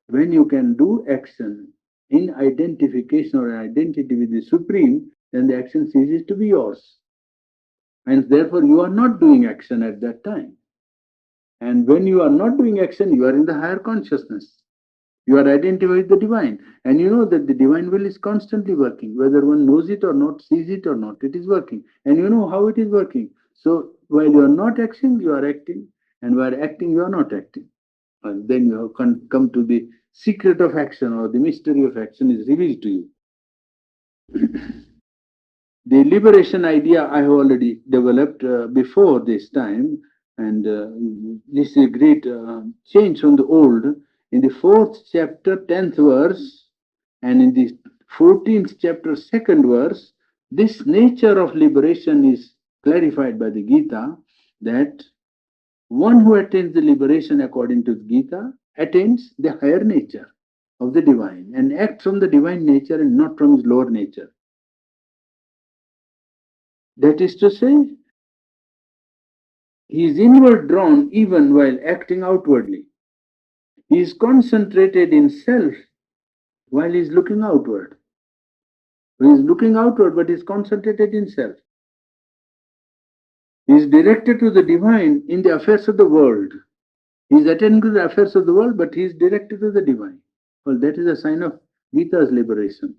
When you can do action in identification or identity with the Supreme, then the action ceases to be yours. And therefore, you are not doing action at that time. And when you are not doing action, you are in the higher consciousness. You are identified with the divine. And you know that the divine will is constantly working. Whether one knows it or not, sees it or not, it is working. And you know how it is working. So while you are not acting, you are acting. And while acting, you are not acting. And then you have come to the secret of action, or the mystery of action is revealed to you. The liberation idea I have already developed before this time, and this is a great change from the old. In the fourth chapter, 10th verse, and in the 14th chapter, second verse, this nature of liberation is clarified by the Gita, that one who attains the liberation according to the Gita attains the higher nature of the divine and acts from the divine nature and not from his lower nature. That is to say, he is inward drawn even while acting outwardly. He is concentrated in self while he is looking outward. He is looking outward but is concentrated in self. He is directed to the divine in the affairs of the world. He is attending to the affairs of the world, but he is directed to the divine. Well, that is a sign of Gita's liberation.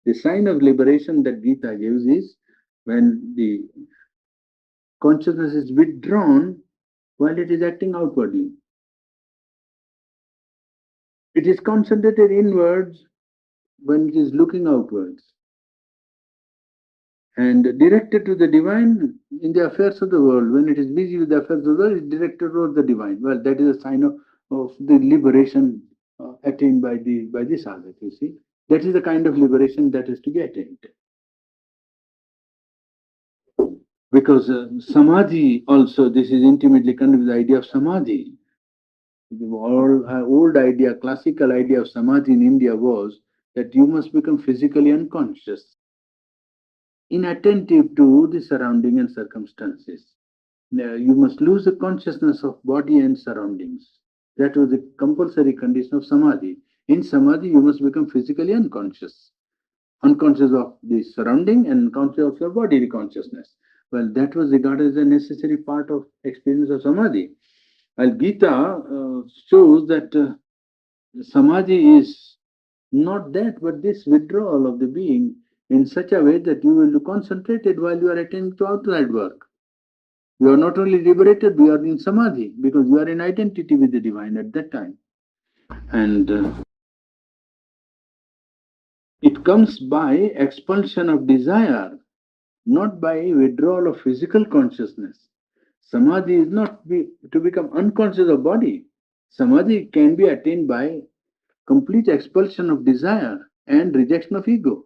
The sign of liberation that Gita gives is when the consciousness is withdrawn while it is acting outwardly. It is concentrated inwards when it is looking outwards, and directed to the divine in the affairs of the world. When it is busy with the affairs of the world, it is directed towards the divine. Well, that is a sign of the liberation attained by the sadhak, you see. That is the kind of liberation that is to be attained. Because samadhi also, this is intimately connected with the idea of samadhi. The old idea, classical idea of samadhi in India was that you must become physically unconscious, inattentive to the surrounding and circumstances. You must lose the consciousness of body and surroundings. That was the compulsory condition of samadhi. In samadhi, you must become physically unconscious, unconscious of the surrounding and conscious of your bodily consciousness. Well, that was regarded as a necessary part of experience of samadhi. While Gita shows that samadhi is not that, but this withdrawal of the being in such a way that you will be concentrated while you are attending to outside work. You are not only liberated, you are in samadhi because you are in identity with the divine at that time. And it comes by expulsion of desire, not by withdrawal of physical consciousness. Samadhi is not to become unconscious of body. Samadhi can be attained by complete expulsion of desire and rejection of ego.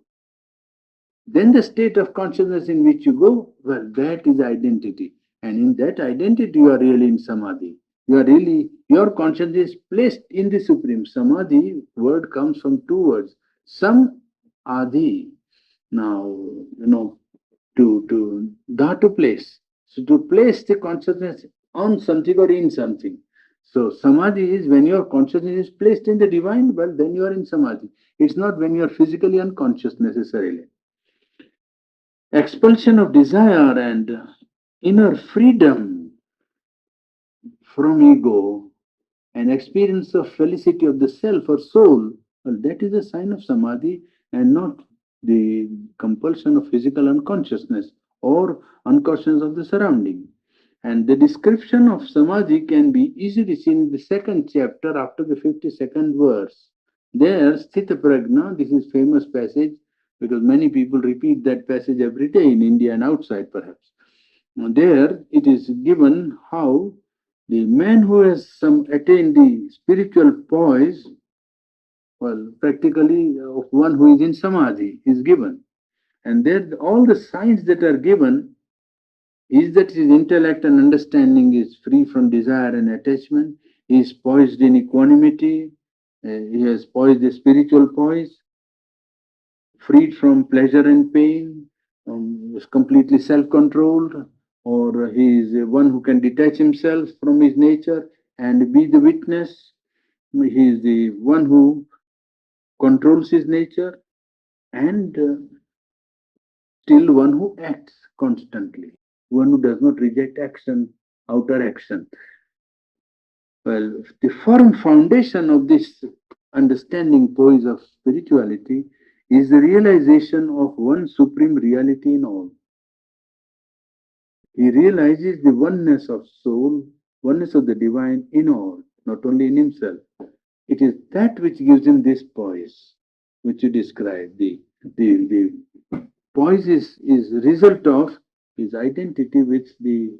Then the state of consciousness in which you go, well, that is identity. And in that identity, you are really in samadhi. You are really, your consciousness is placed in the supreme. Samadhi word comes from two words. Sam adi. Now, to place. So to place the consciousness on something or in something. So samadhi is when your consciousness is placed in the divine, well, then you are in samadhi. It's not when you are physically unconscious necessarily. Expulsion of desire and inner freedom from ego and experience of felicity of the self or soul, well, that is a sign of samadhi and not the compulsion of physical unconsciousness or unconsciousness of the surrounding. And the description of samadhi can be easily seen in the second chapter after the 52nd verse. There, Sthita Prajna, this is famous passage because many people repeat that passage every day in India and outside perhaps. There it is given how the man who has some attained the spiritual poise, well, practically of one who is in samadhi, is given. And there all the signs that are given is that his intellect and understanding is free from desire and attachment, he is poised in equanimity, he has poised the spiritual poise, freed from pleasure and pain, is completely self-controlled, or he is one who can detach himself from his nature and be the witness. He is the one who controls his nature and still one who acts constantly, one who does not reject action, outer action. Well, the firm foundation of this understanding poise of spirituality is the realization of one supreme reality in all. He realizes the oneness of soul, oneness of the divine in all, not only in himself. It is that which gives him this poise, which you describe. The poise is result of his identity with the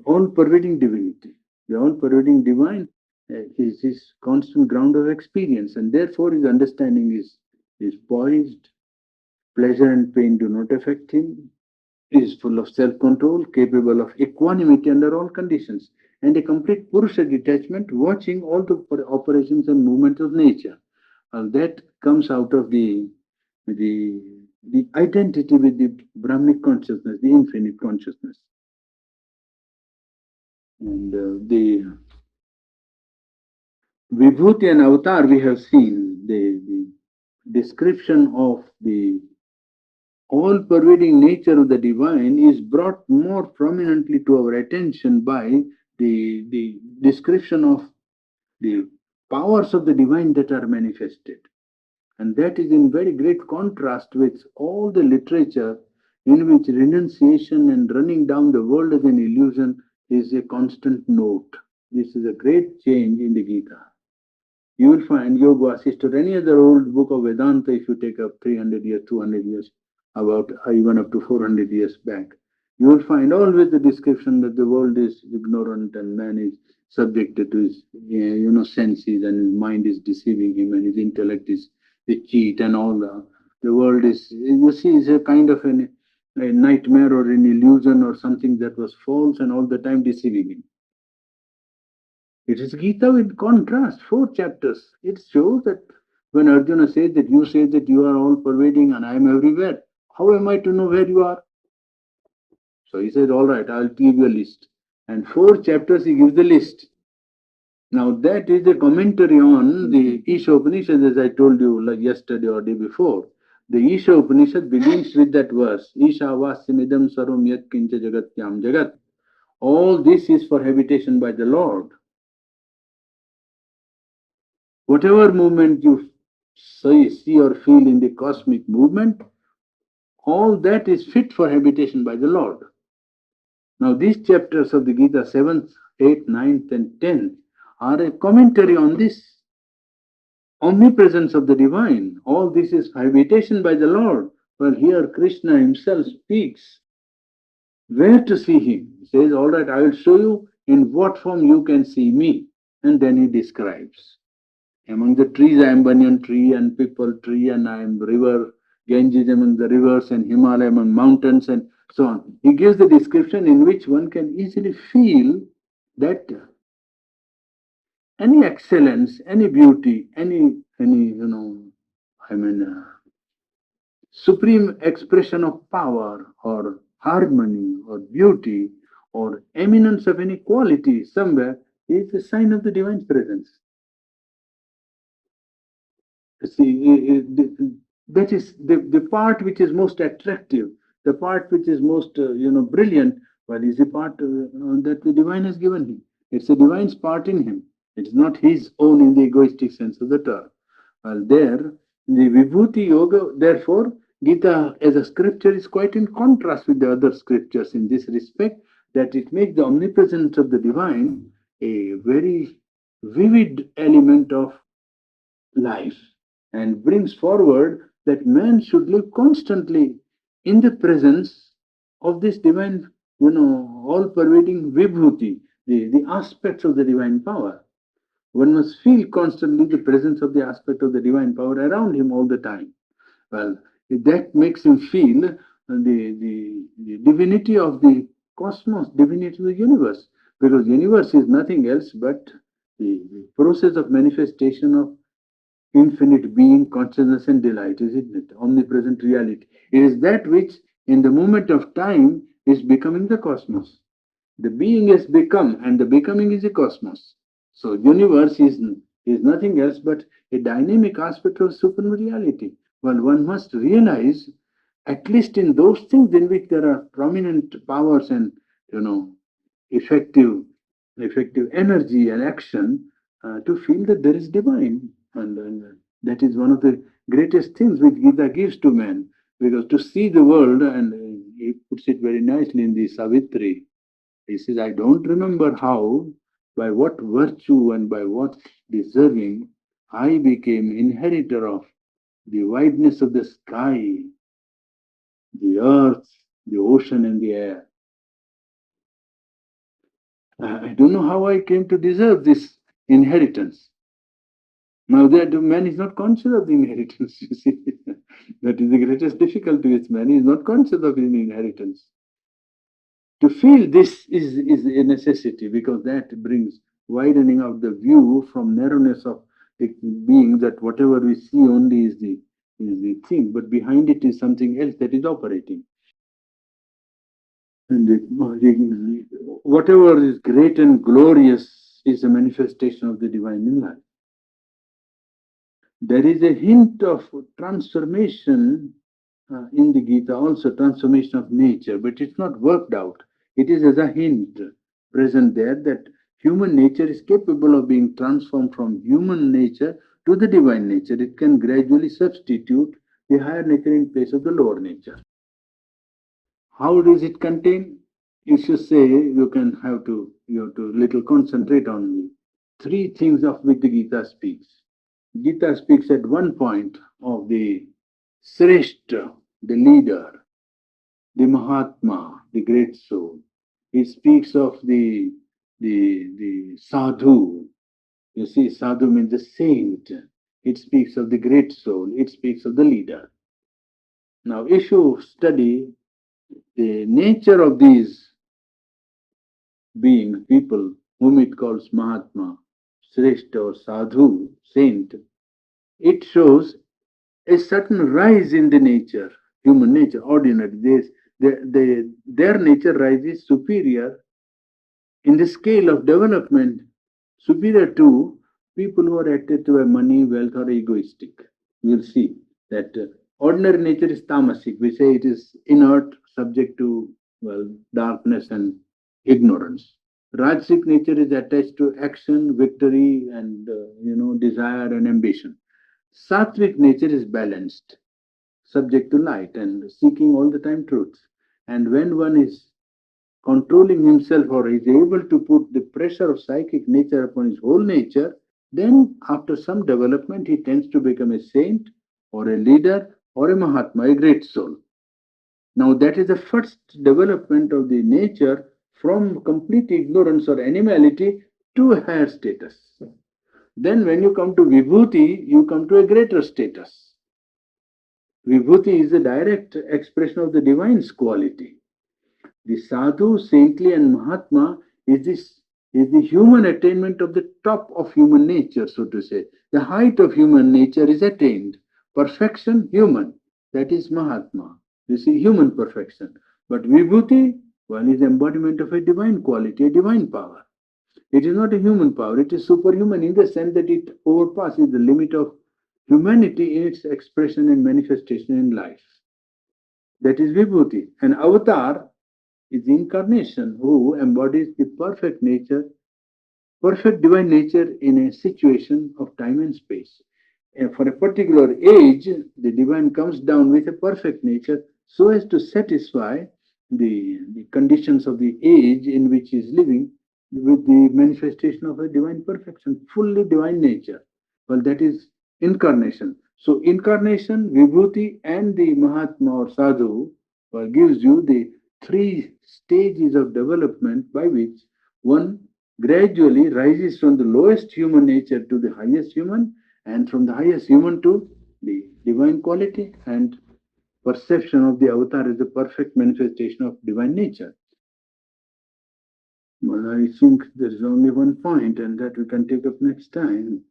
all-pervading divinity. The all-pervading divine is his constant ground of experience, and therefore his understanding is poised. Pleasure and pain do not affect him. Is full of self-control, capable of equanimity under all conditions, and a complete Purusha detachment, watching all the operations and movements of nature. That comes out of the, the identity with the Brahmic consciousness, the infinite consciousness. And the Vibhuti and Avatar we have seen, the description of the all-pervading nature of the divine is brought more prominently to our attention by the description of the powers of the divine that are manifested. And that is in very great contrast with all the literature in which renunciation and running down the world as an illusion is a constant note. This is a great change in the Gita. You will find Yoga Vasishtha or any other old book of Vedanta, if you take up 300 years, 200 years, about even up to 400 years back, you will find always the description that the world is ignorant and man is subjected to his senses and his mind is deceiving him and his intellect is the cheat and all the world is, you see, is a kind of a nightmare or an illusion or something that was false and all the time deceiving him. It is Gita with contrast, 4 chapters. It shows that when Arjuna says that you say that you are all pervading and I am everywhere, how am I to know where you are? So he says, all right, I'll give you a list. And 4 chapters he gives the list. Now that is a commentary on the Isha Upanishad, as I told you like yesterday or day before. The Isha Upanishad begins with that verse, Isha vasimidam sarum yat kincha jagatyam jagat. All this is for habitation by the Lord. Whatever movement you see or feel in the cosmic movement, all that is fit for habitation by the Lord. Now, these chapters of the Gita, 7th, 8th, 9th, and 10th, are a commentary on this omnipresence of the divine. All this is habitation by the Lord. Well, here Krishna himself speaks where to see him. He says, all right, I will show you in what form you can see me. And then he describes. Among the trees, I am banyan tree and people tree, and I am river, Ganges among the rivers, and Himalaya among mountains, and so on. He gives the description in which one can easily feel that any excellence, any beauty, any I mean, supreme expression of power or harmony or beauty or eminence of any quality somewhere is a sign of the divine presence. See, that is the part which is most attractive, the part which is most brilliant. Well, is the part that the divine has given him. It's the divine's part in him. It's not his own in the egoistic sense of the term. Well, there the Vibhuti Yoga, therefore, Gita as a scripture is quite in contrast with the other scriptures in this respect, that it makes the omnipresence of the divine a very vivid element of life and brings forward that man should live constantly in the presence of this divine, all pervading vibhuti, the aspects of the divine power. One must feel constantly the presence of the aspect of the divine power around him all the time. Well, that makes him feel the divinity of the cosmos, divinity of the universe, because universe is nothing else but the process of manifestation of infinite being, consciousness, and delight, isn't it? Omnipresent reality. It is that which, in the moment of time, is becoming the cosmos. The being has become, and the becoming is the cosmos. So, universe is nothing else but a dynamic aspect of supreme reality. Well, one must realize, at least in those things in which there are prominent powers and you know effective effective energy and action, to feel that there is divine, and that is one of the greatest things which Gita gives to man, because to see the world, and he puts it very nicely in the Savitri. He says, I don't remember how, by what virtue and by what deserving I became inheritor of the wideness of the sky, the earth, the ocean, and the air. I don't know how I came to deserve this inheritance. Now that man is not conscious of the inheritance, you see. That is the greatest difficulty with man. He is not conscious of his inheritance. To feel this is a necessity, because that brings widening of the view from narrowness of the being, that whatever we see only is the thing, but behind it is something else that is operating. And whatever is great and glorious is a manifestation of the divine in life. There is a hint of transformation in the Gita, also transformation of nature, but it's not worked out. It is as a hint present there that human nature is capable of being transformed from human nature to the divine nature. It can gradually substitute the higher nature in place of the lower nature. How does it contain? You should say you have to little concentrate on the three things of which the Gita speaks. Gita speaks at one point of the Sreshta, the leader, the Mahatma, the great soul. It speaks of the sadhu. You see, sadhu means the saint. It speaks of the great soul. It speaks of the leader. Now, if you study the nature of these beings, people whom it calls Mahatma, Sreshta or Sadhu, saint, it shows a certain rise in the nature, human nature, ordinary. Their nature rises superior in the scale of development superior to people who are attracted by money, wealth, or egoistic. We'll see that ordinary nature is tamasic. We say it is inert, subject to, well, darkness and ignorance. Rajasic nature is attached to action, victory, and desire and ambition. Sattvic nature is balanced, subject to light and seeking all the time truth. And when one is controlling himself or is able to put the pressure of psychic nature upon his whole nature, then after some development he tends to become a saint or a leader or a Mahatma, a great soul. Now that is the first development of the nature from complete ignorance or animality to a higher status. Then when you come to Vibhuti, you come to a greater status. Vibhuti is the direct expression of the divine's quality. The sadhu, saintly, and Mahatma is the human attainment of the top of human nature, so to say. The height of human nature is attained. Perfection, human. That is Mahatma. You see, human perfection. But Vibhuti, one is embodiment of a divine quality, a divine power. It is not a human power, it is superhuman in the sense that it overpasses the limit of humanity in its expression and manifestation in life. That is Vibhuti. An avatar is the incarnation who embodies the perfect nature, perfect divine nature in a situation of time and space. And for a particular age, the divine comes down with a perfect nature so as to satisfy the conditions of the age in which he is living with the manifestation of a divine perfection, fully divine nature. Well, that is incarnation. So, incarnation, Vibhuti, and the Mahatma or Sadhu well, gives you the three stages of development by which one gradually rises from the lowest human nature to the highest human, and from the highest human to the divine quality, and perception of the avatar is the perfect manifestation of divine nature. Well, I think there is only one point, and that we can take up next time.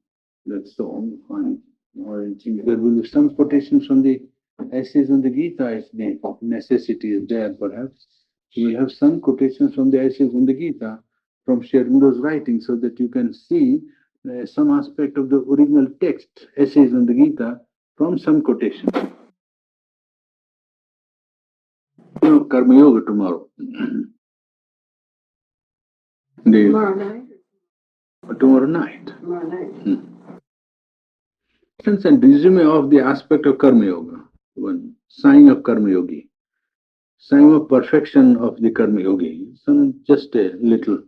That's the only point. Or I think there will be some quotations from the essays on the Gita as the necessity is there, perhaps. We will have some quotations from the essays on the Gita from Sri Aurobindo's writing so that you can see some aspect of the original text, essays on the Gita, from some quotation. Karma Yoga tomorrow. Tomorrow night? Tomorrow night. Tomorrow night. And resume of the aspect of Karma Yoga. One sign of Karma Yogi. Sign of perfection of the Karma Yogi. Some just a little,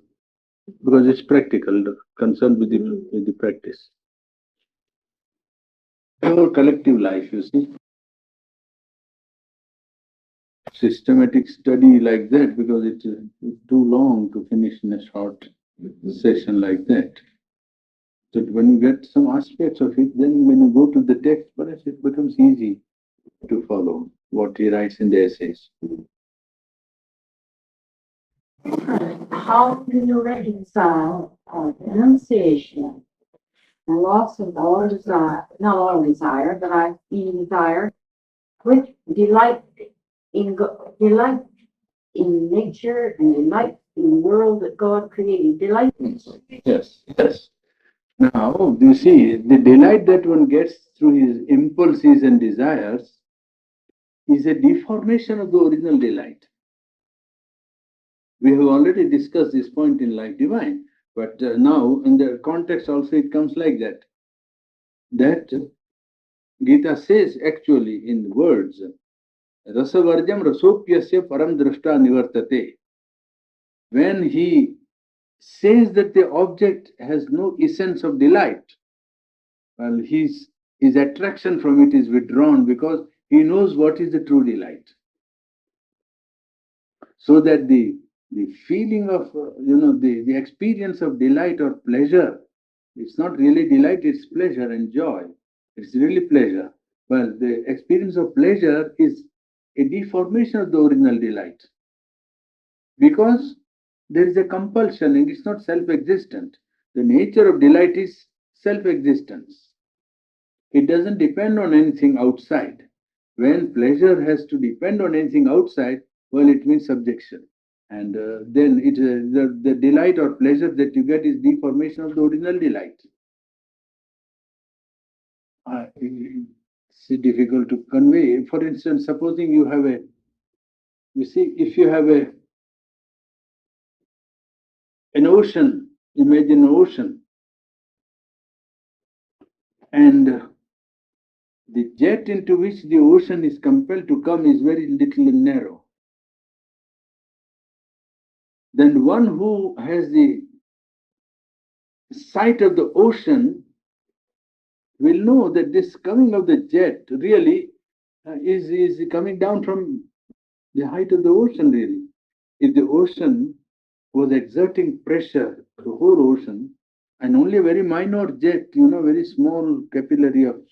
because it's practical, concerned with the practice. Our collective life, you see. Systematic study like that, because it's too long to finish in a short session like that. So when you get some aspects of it, then when you go to the text, perhaps it becomes easy to follow what he writes in the essays. How do you reconcile renunciation and loss of all desire, not all desire, but I mean desire, with delight in nature and delight in the world that God created? Delight. Yes, yes. Now, you see, the delight that one gets through his impulses and desires is a deformation of the original delight. We have already discussed this point in Life Divine, but now in the context also it comes like that. That Gita says actually in words, Rasavarjam rasopyasya param drashta nivartate. When he says that the object has no essence of delight, well, his attraction from it is withdrawn because he knows what is the true delight. So that the feeling of the experience of delight or pleasure, it's not really delight, it's pleasure and joy. It's really pleasure. Well, the experience of pleasure is a deformation of the original delight because there is a compulsion and it's not self-existent. The nature of delight is self-existence. It doesn't depend on anything outside. When pleasure has to depend on anything outside, well, it means subjection. And then the delight or pleasure that you get is deformation of the original delight. It's difficult to convey. For instance, supposing you have a, you see, if you have an ocean, imagine an ocean, and the jet into which the ocean is compelled to come is very little and narrow. Then one who has the sight of the ocean will know that this coming of the jet really is coming down from the height of the ocean, really. If the ocean was exerting pressure, the whole ocean, and only a very minor jet, very small capillary of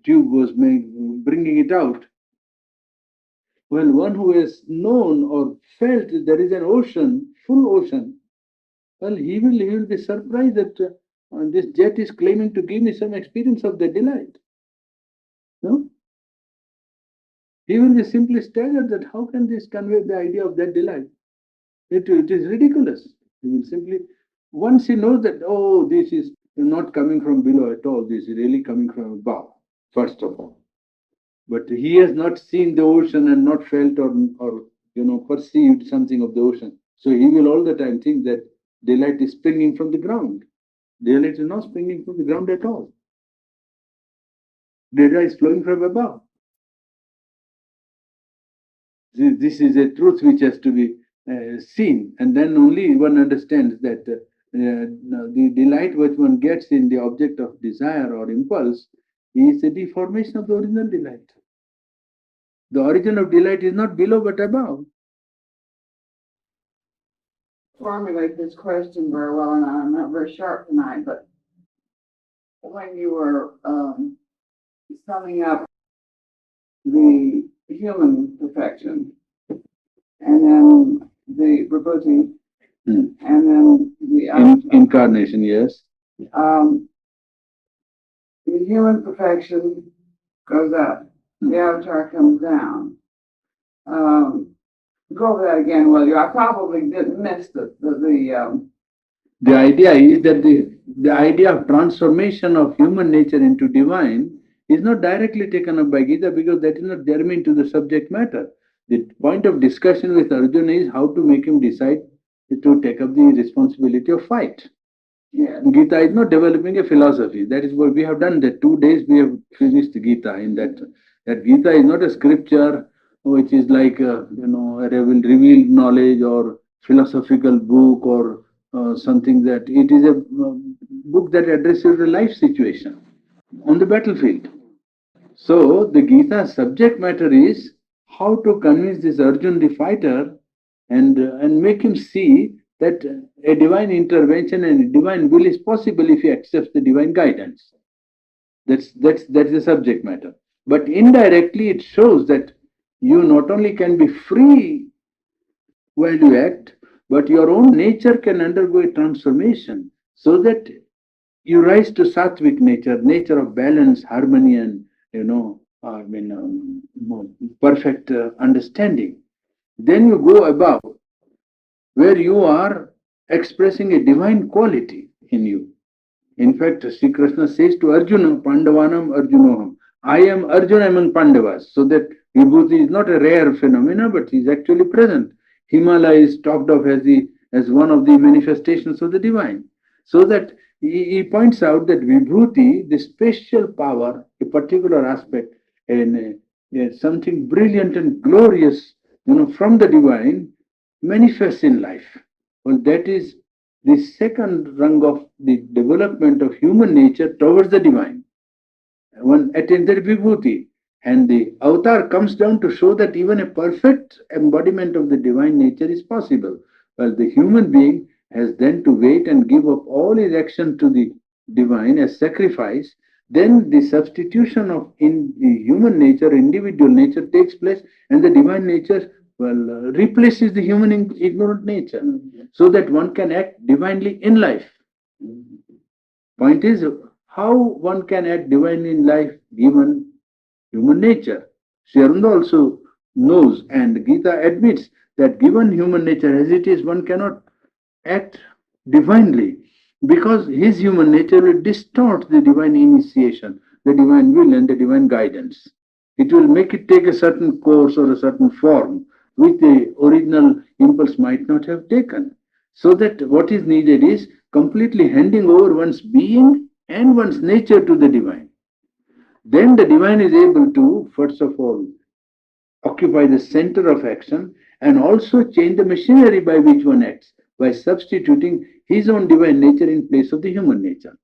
tube was bringing it out. Well, one who has known or felt that there is an ocean, full ocean, well, he will be surprised that this jet is claiming to give me some experience of the delight. No? He will be simply staggered that how can this convey the idea of that delight? It is ridiculous. He will simply, once he knows that, oh, this is not coming from below at all, this is really coming from above, first of all. But he has not seen the ocean and not felt or perceived something of the ocean. So he will all the time think that delight is springing from the ground. Daylight is not springing from the ground at all. Daylight is flowing from above. This is a truth which has to be seen, and then only one understands that the delight which one gets in the object of desire or impulse is a deformation of the original delight. The origin of delight is not below but above. Formulate this question very well, and I'm not very sharp tonight, but when you were summing up the human perfection, and then the vibhuti, and then the incarnation, yes. The human perfection goes up, the avatar comes down. Go over that again, will you? I probably didn't miss the idea is that the idea of transformation of human nature into divine is not directly taken up by Gita because that is not germane to the subject matter. The point of discussion with Arjuna is how to make him decide to take up the responsibility of fight. Yeah. Gita is not developing a philosophy. That is what we have done. That 2 days we have finished Gita. In that Gita is not a scripture which is like a revealed knowledge or philosophical book or something that it is a book that addresses the life situation on the battlefield. So the Gita subject matter is how to convince this Arjun the fighter and make him see that a divine intervention and a divine will is possible if he accepts the divine guidance. That's the subject matter. But indirectly it shows that you not only can be free while you act, but your own nature can undergo a transformation so that you rise to sattvic nature of balance, harmony, and perfect understanding. Then you go above, where you are expressing a divine quality in you. In fact, Sri Krishna says to Arjuna, Pandavanam Arjunoham, I am Arjuna among Pandavas. So that Vibhuti is not a rare phenomena, but is actually present. Himalaya is talked of as one of the manifestations of the divine. So that he points out that Vibhuti, the special power, a particular aspect, and something brilliant and glorious, from the divine, manifests in life. Well, that is the second rung of the development of human nature towards the divine. One attains the vibhuti, and the avatar comes down to show that even a perfect embodiment of the divine nature is possible. Well, the human being has then to wait and give up all his action to the divine as sacrifice. Then the substitution of in the human nature, individual nature takes place, and the divine nature replaces the human ignorant nature, so that one can act divinely in life. Point is how one can act divinely in life given human nature. Sri Arunda also knows, and Gita admits that given human nature as it is, one cannot act divinely because his human nature will distort the divine initiation, the divine will, and the divine guidance. It will make it take a certain course or a certain form which the original impulse might not have taken. So that what is needed is completely handing over one's being and one's nature to the divine. Then the divine is able to, first of all, occupy the center of action and also change the machinery by which one acts by substituting his own divine nature in place of the human nature.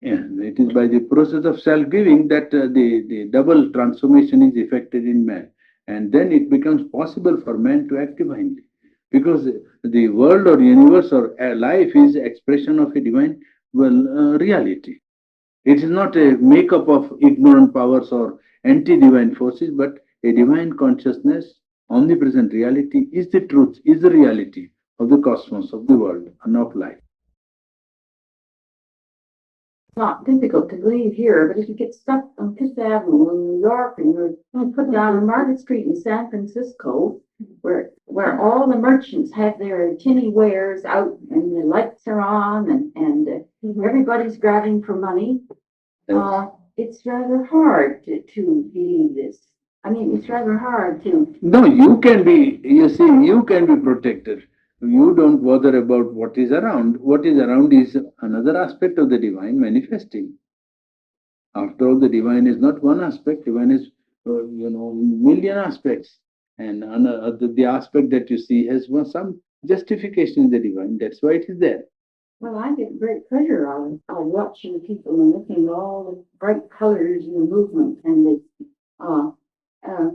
Yeah, it is by the process of self-giving that the double transformation is effected in man. And then it becomes possible for man to act divinely. Because the world or universe or life is expression of a divine reality. It is not a makeup of ignorant powers or anti-divine forces, but a divine consciousness, omnipresent reality is the truth, is the reality of the cosmos, of the world, and of life. Not difficult to believe here, but if you get stuck on Fifth Avenue in New York and you're put down on Market Street in San Francisco, where all the merchants have their tinny wares out and the lights are on and everybody's grabbing for money, it's rather hard to believe this. I mean, it's rather hard to. No, you can be, you see, you can be protected. You don't bother about what is around. What is around is another aspect of the divine manifesting. After all, the divine is not one aspect, divine is, million aspects. And the aspect that you see has some justification in the divine. That's why it is there. Well, I get great pleasure of watching people and looking at all the bright colors in the movement and uh, uh,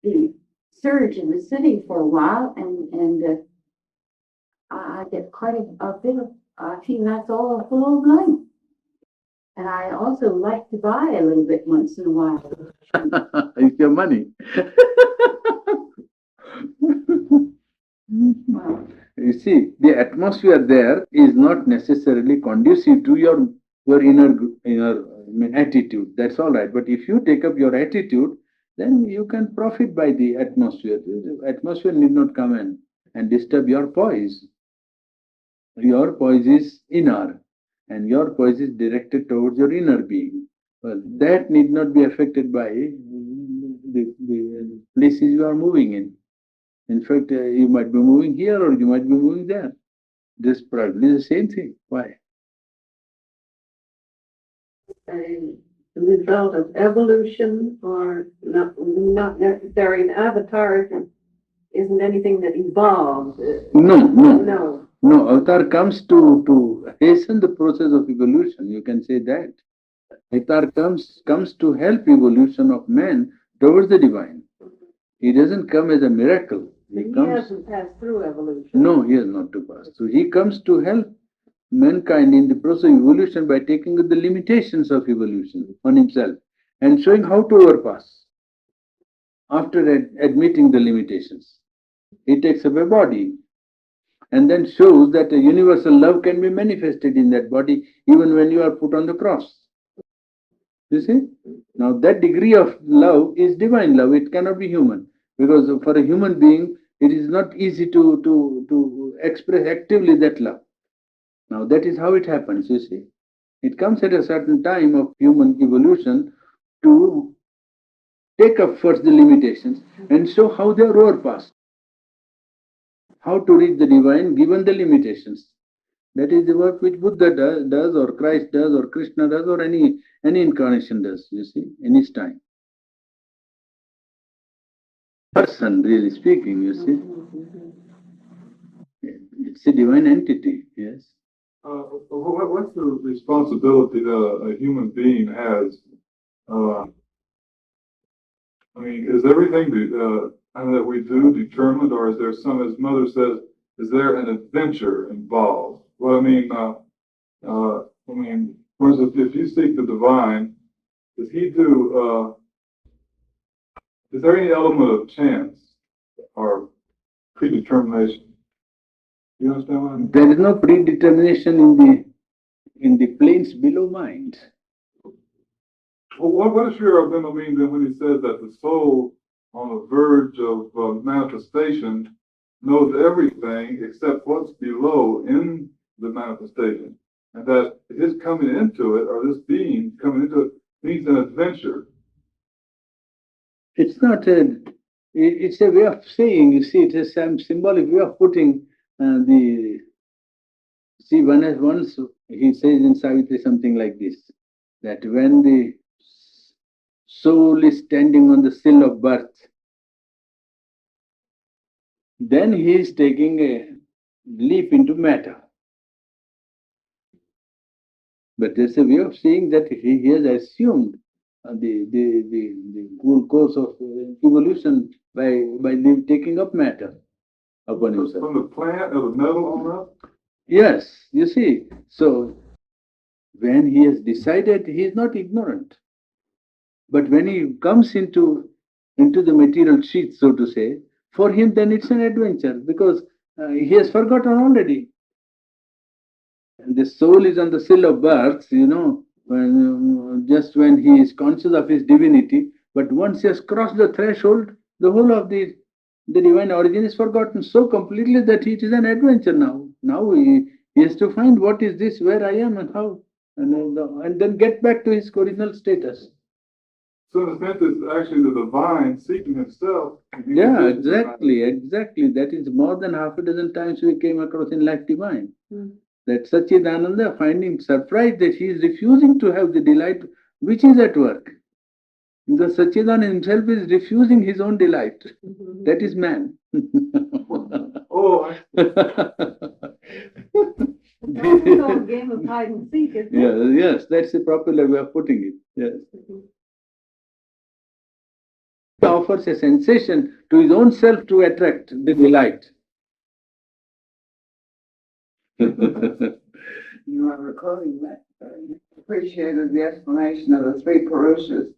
the surge in the city for a while, and I get quite a bit of. I feel that's all full of light. And I also like to buy a little bit once in a while. It's your money. Well, You see, the atmosphere there is not necessarily conducive to your inner attitude. That's all right. But if you take up your attitude, then you can profit by the atmosphere. The atmosphere need not come and disturb your poise. Your poise is inner, and your poise is directed towards your inner being. Well, that need not be affected by the places you are moving in. In fact, you might be moving here or you might be moving there. This probably the same thing. Why? A result of evolution or not necessarily an avatar isn't anything that evolves. No, no. No. No, avatar comes to hasten the process of evolution. You can say that. Avatar comes to help evolution of man towards the divine. He doesn't come as a miracle. He hasn't passed through evolution. No, he has not to pass. So he comes to help mankind in the process of evolution by taking the limitations of evolution on himself and showing how to overpass after admitting the limitations. He takes up a body and then shows that a universal love can be manifested in that body even when you are put on the cross. You see? Now that degree of love is divine love. It cannot be human. Because for a human being, it is not easy to express actively that love. Now that is how it happens, you see. It comes at a certain time of human evolution to take up first the limitations and show how they are overpassed. How to reach the divine given the limitations. That is the work which Buddha does or Christ does or Krishna does or any incarnation does, you see, in his time. Person, really speaking, you see. It's a divine entity, yes. What's the responsibility that a human being has? I mean, is everything that we do determined, or is there some, as Mother says, is there an adventure involved? Well, for instance, if you seek the divine, does he do? Is there any element of chance or predetermination? You understand what I mean? There is no predetermination in the planes below mind. Well, what does Sri Aurobindo mean then when he says that the soul on the verge of manifestation knows everything except what's below in the manifestation? And that his coming into it, or this being coming into it, means an adventure. It's not a, it's a way of saying, you see, it is some symbolic way of putting the, see, once he says in Savitri something like this, that when the soul is standing on the sill of birth, then he is taking a leap into matter. But there's a way of saying that he has assumed the whole course of evolution by taking up matter upon himself. From the plant or the metal on up? Yes, you see. So when he has decided, he is not ignorant. But when he comes into the material sheath, so to say, for him then it's an adventure because he has forgotten already. And the soul is on the sill of birth, just when he is conscious of his divinity. But once he has crossed the threshold, the whole of the divine origin is forgotten so completely that it is an adventure now. Now he has to find what is this, where I am, and how, and then get back to his original status. So in a sense, it's actually the divine seeking himself. Yeah, exactly. That is more than half a dozen times we came across in Life Divine. That Sachidananda finding surprised that he is refusing to have the delight which is at work. The Sachidananda himself is refusing his own delight. That is man. Oh, It's also a game of hide and seek, isn't it? Yes, that's the popular way of putting it. Yes. He offers a sensation to his own self to attract the delight. You are recording that. Appreciated the explanation of the three Purushas.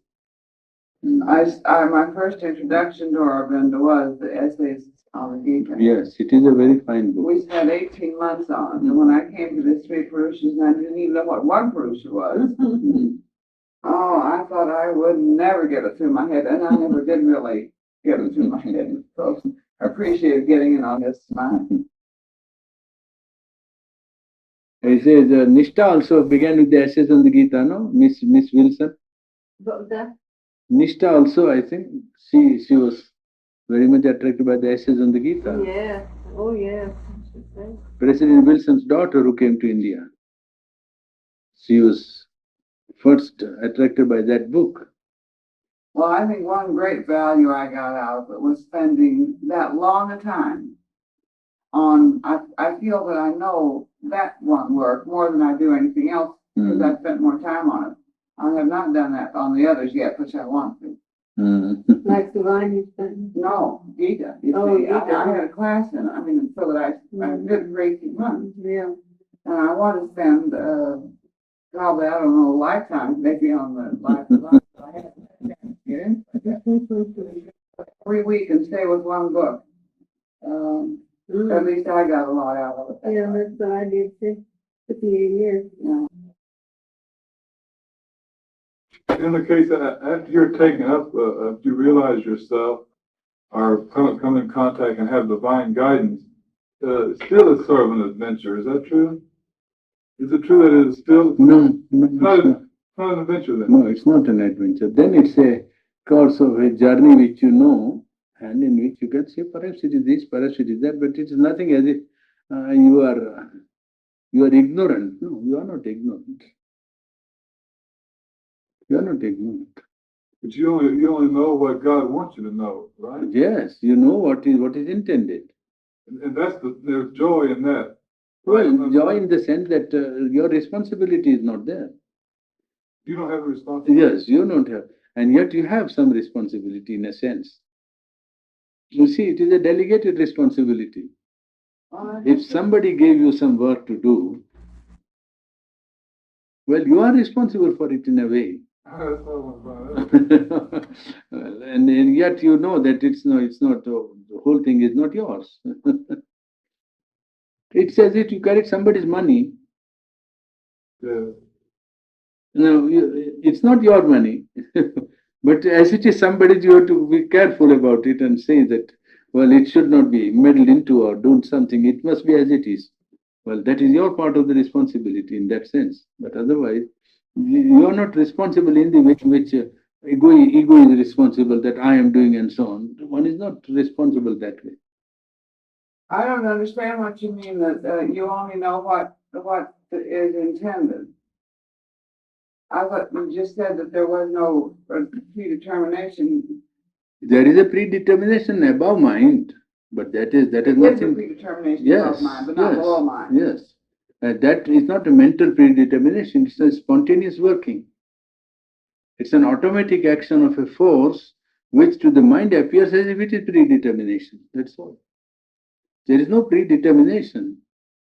And my first introduction to Aurobindo was the essays on the Gita. Yes, it is a very fine book. We spent 18 months on it, and when I came to the three Purushas, I didn't even know what one Purusha was. Oh, I thought I would never get it through my head, and I never did really get it through my head. So I appreciate getting in on this tonight. He says Nishta also began with the essays on the Gita, no? Miss Wilson. But that, Nishta also, I think, she was very much attracted by the essays on the Gita. yes, oh yes. President Wilson's daughter who came to India, she was first attracted by that book. Well, I think one great value I got out of it was spending that long a time on, I feel that I know that one work more than I do anything else because I spent more time on it. I have not done that on the others yet, which I want to. Like the line you spent. No, Gita. You see, Gita. I had a class in it. I mean, so that I did it for 18 months. Yeah. And I want to spend, probably, I don't know, lifetimes, maybe on the life of life. I have to get in. Every week and stay with one book. At least I got a lot out of it. Yeah, that's what I did too. 58 years. Yeah. in the case that after you're taken up, you realize yourself or come in contact and have divine guidance, still is sort of an adventure. Is that true? Is it true that it is still? No, It's not an adventure then. no, it's not an adventure. Then it's a course of a journey which you know, and in which you can say, perhaps it is this, perhaps it is that, but it is nothing as if you are ignorant. No, you are not ignorant. You are not ignorant. But you only know what God wants you to know, right? Yes, you know what is intended. And that's there's joy in that. Well, joy in the sense that your responsibility is not there. You don't have a responsibility. Yes, you don't have, and yet you have some responsibility in a sense. You see, it is a delegated responsibility. If somebody gave you some work to do, well, you are responsible for it in a way. That's all about it. Well, and yet you know that it's not, the whole thing is not yours. It's as if you carried somebody's money. Yeah. No, it's not your money. But as it is somebody's, you have to be careful about it and say that, well, it should not be meddled into or done something. It must be as it is. Well, that is your part of the responsibility in that sense. But otherwise, you are not responsible in the way in which ego is responsible that I am doing and so on. One is not responsible that way. I don't understand what you mean that you only know what is intended. I thought you just said that there was no predetermination. There is a predetermination above mind, but that is There is a nothing. predetermination Yes, above mind, but not yes, below mind. yes. That is not a mental predetermination, it's a spontaneous working. It's an automatic action of a force which to the mind appears as if it is predetermination. That's all. There is no predetermination.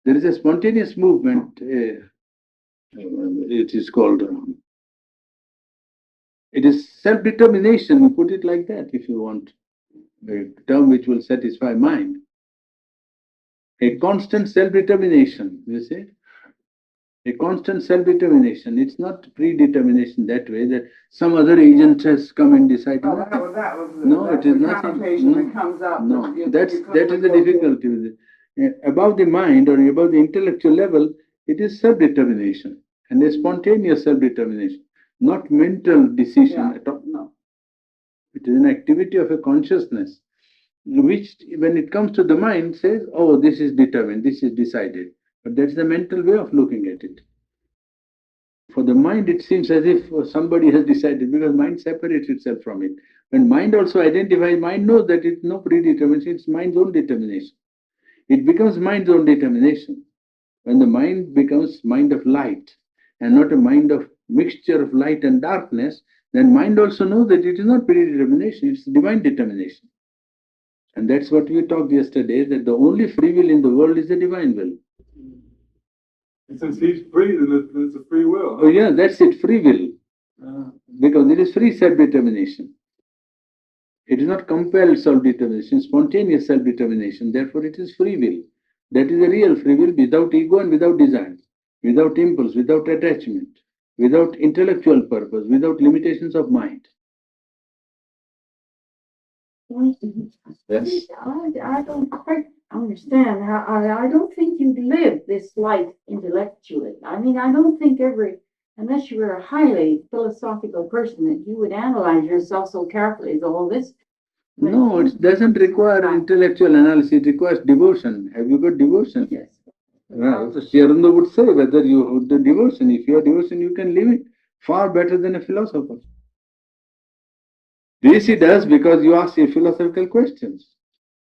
There is a spontaneous movement. It is called, it is self determination. You put it like that if you want a term which will satisfy mind. A constant self determination, you see? A constant self-determination. It's not predetermination that way that some other agent has come and decided. Oh, that was No, that's it is the nothing. connotation No, that comes up. no. You That is the couldn't go to- difficulty with it. Above the mind or above the intellectual level, it is self-determination and a spontaneous self-determination, not mental decision Yeah, at all. no. It is an activity of a consciousness, which, when it comes to the mind, says, "Oh, this is determined, this is decided." But that's the mental way of looking at it. For the mind, it seems as if somebody has decided because mind separates itself from it. When mind also identifies, mind knows that it's no predetermination, it's mind's own determination. It becomes mind's own determination. When the mind becomes mind of light and not a mind of mixture of light and darkness, then mind also knows that it is not predetermination, it's divine determination. And that's what we talked yesterday, that the only free will in the world is the divine will. And since he's free, then it's a free will. Oh yeah, that's it, free will. Because it is free self-determination. It is not compelled self-determination, spontaneous self-determination. Therefore, it is free will. That is a real free will without ego and without desire, without impulse, without attachment, without intellectual purpose, without limitations of mind. Yes. I don't quite understand how, I don't think you live this life intellectually. I mean, I don't think unless you were a highly philosophical person, that you would analyze yourself so carefully as all this. No, it doesn't require intellectual analysis, it requires devotion. Have you got devotion? Yes. Well, so Sri Aurobindo would say whether you have the devotion. If you have devotion, you can live it far better than a philosopher. This he does because you ask him philosophical questions.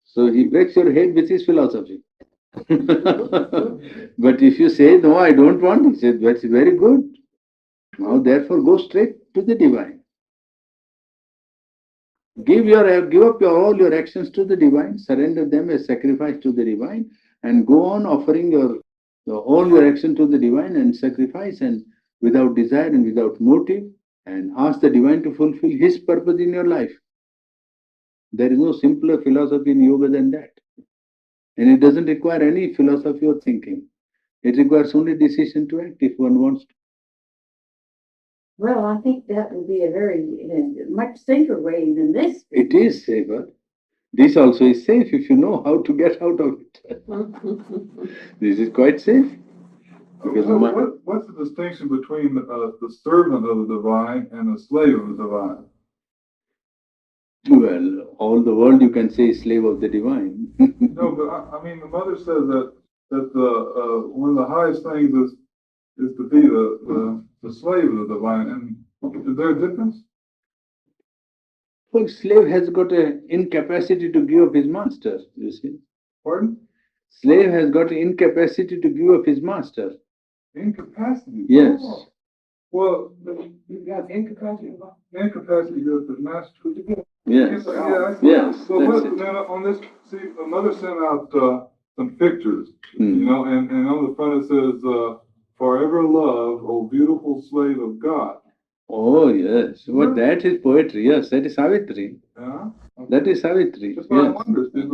So he breaks your head with his philosophy. But if you say, no, I don't want, he says, that's very good. Now, therefore, go straight to the divine. Give up all your actions to the divine, surrender them as sacrifice to the divine, and go on offering all your action to the divine and sacrifice and without desire and without motive, and ask the divine to fulfill his purpose in your life. There is no simpler philosophy in yoga than that. And it doesn't require any philosophy or thinking. It requires only decision to act if one wants to. Well, I think that would be a very much safer way than this. It is safer. This also is safe if you know how to get out of it. This is quite safe. Because So what's the distinction between the servant of the divine and the slave of the divine? Well, all the world you can say is slave of the divine. No, but I mean, the mother says that the one of the highest things is to be the slave of the divine. And is there a difference? Well, slave has got an incapacity to give up his master, you see. Pardon? Slave has got an incapacity to give up his master. Incapacity. Yes. Oh. Well, you got incapacity. Incapacity is the master. Yes. Yeah, I see. Yes. So That's what, it. now on this, see, the mother sent out some pictures, Hmm. you know, and on the front it says, "Forever love, O beautiful slave of God." Oh, yes. But that is poetry. Yes, that is Savitri. Yeah. That is Savitri. That's what I Yes. wonder, see,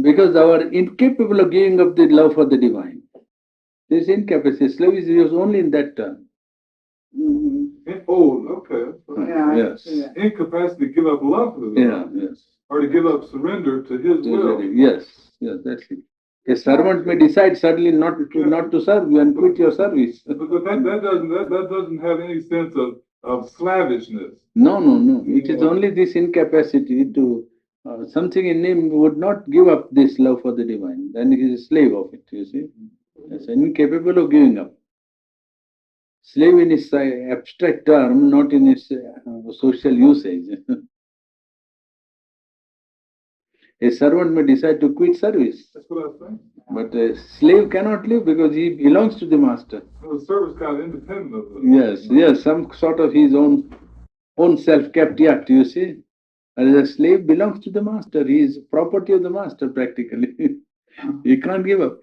Because they are incapable of giving up the love for the divine. This incapacity, slave is used only in that term. Oh, okay. Yeah, I can Yes. see that. Incapacity to give up love for the Yeah, divine, yes. or to give up surrender to His will. Yes, yes, that's it. A servant may decide suddenly not to serve you and quit your service. But that doesn't have any sense of slavishness. No, no, no. It is only this incapacity to something in him would not give up this love for the divine. Then he is a slave of it, you see. Yes, incapable of giving up. Slave in its abstract term, not in its social usage. A servant may decide to quit service, That's what I was saying. but a slave cannot live because he belongs to the master. The service kind of independent of it. Yes, yes, some sort of his own self kept yet, you see. And the slave belongs to the master. He is property of the master practically. He can't give up.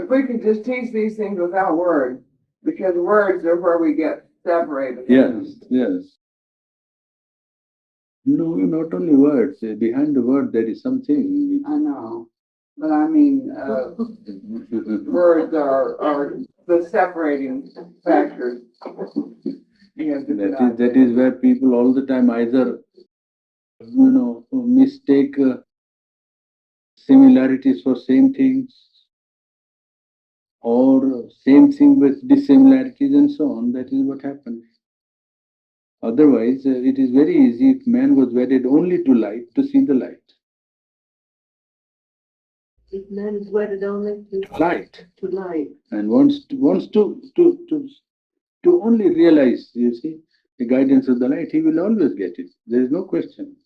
If we could just teach these things without words, because words are where we get separated. Yes, yes. No, not only words. Behind the word there is something. I know, but I mean, words are the separating factors. That is where people all the time either, mistake similarities for same things, or same thing with dissimilarities and so on. That is what happens. Otherwise, it is very easy if man was wedded only to light to see the light. If man is wedded only Light. to light. And wants to only realize, you see, the guidance of the light, he will always get it. There is no question.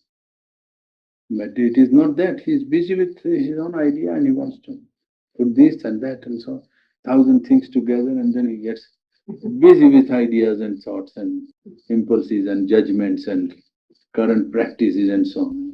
But it is not that. He is busy with his own idea and he wants to put this and that and so on, thousand things together, and then he gets busy with ideas and thoughts and impulses and judgments and current practices and so on.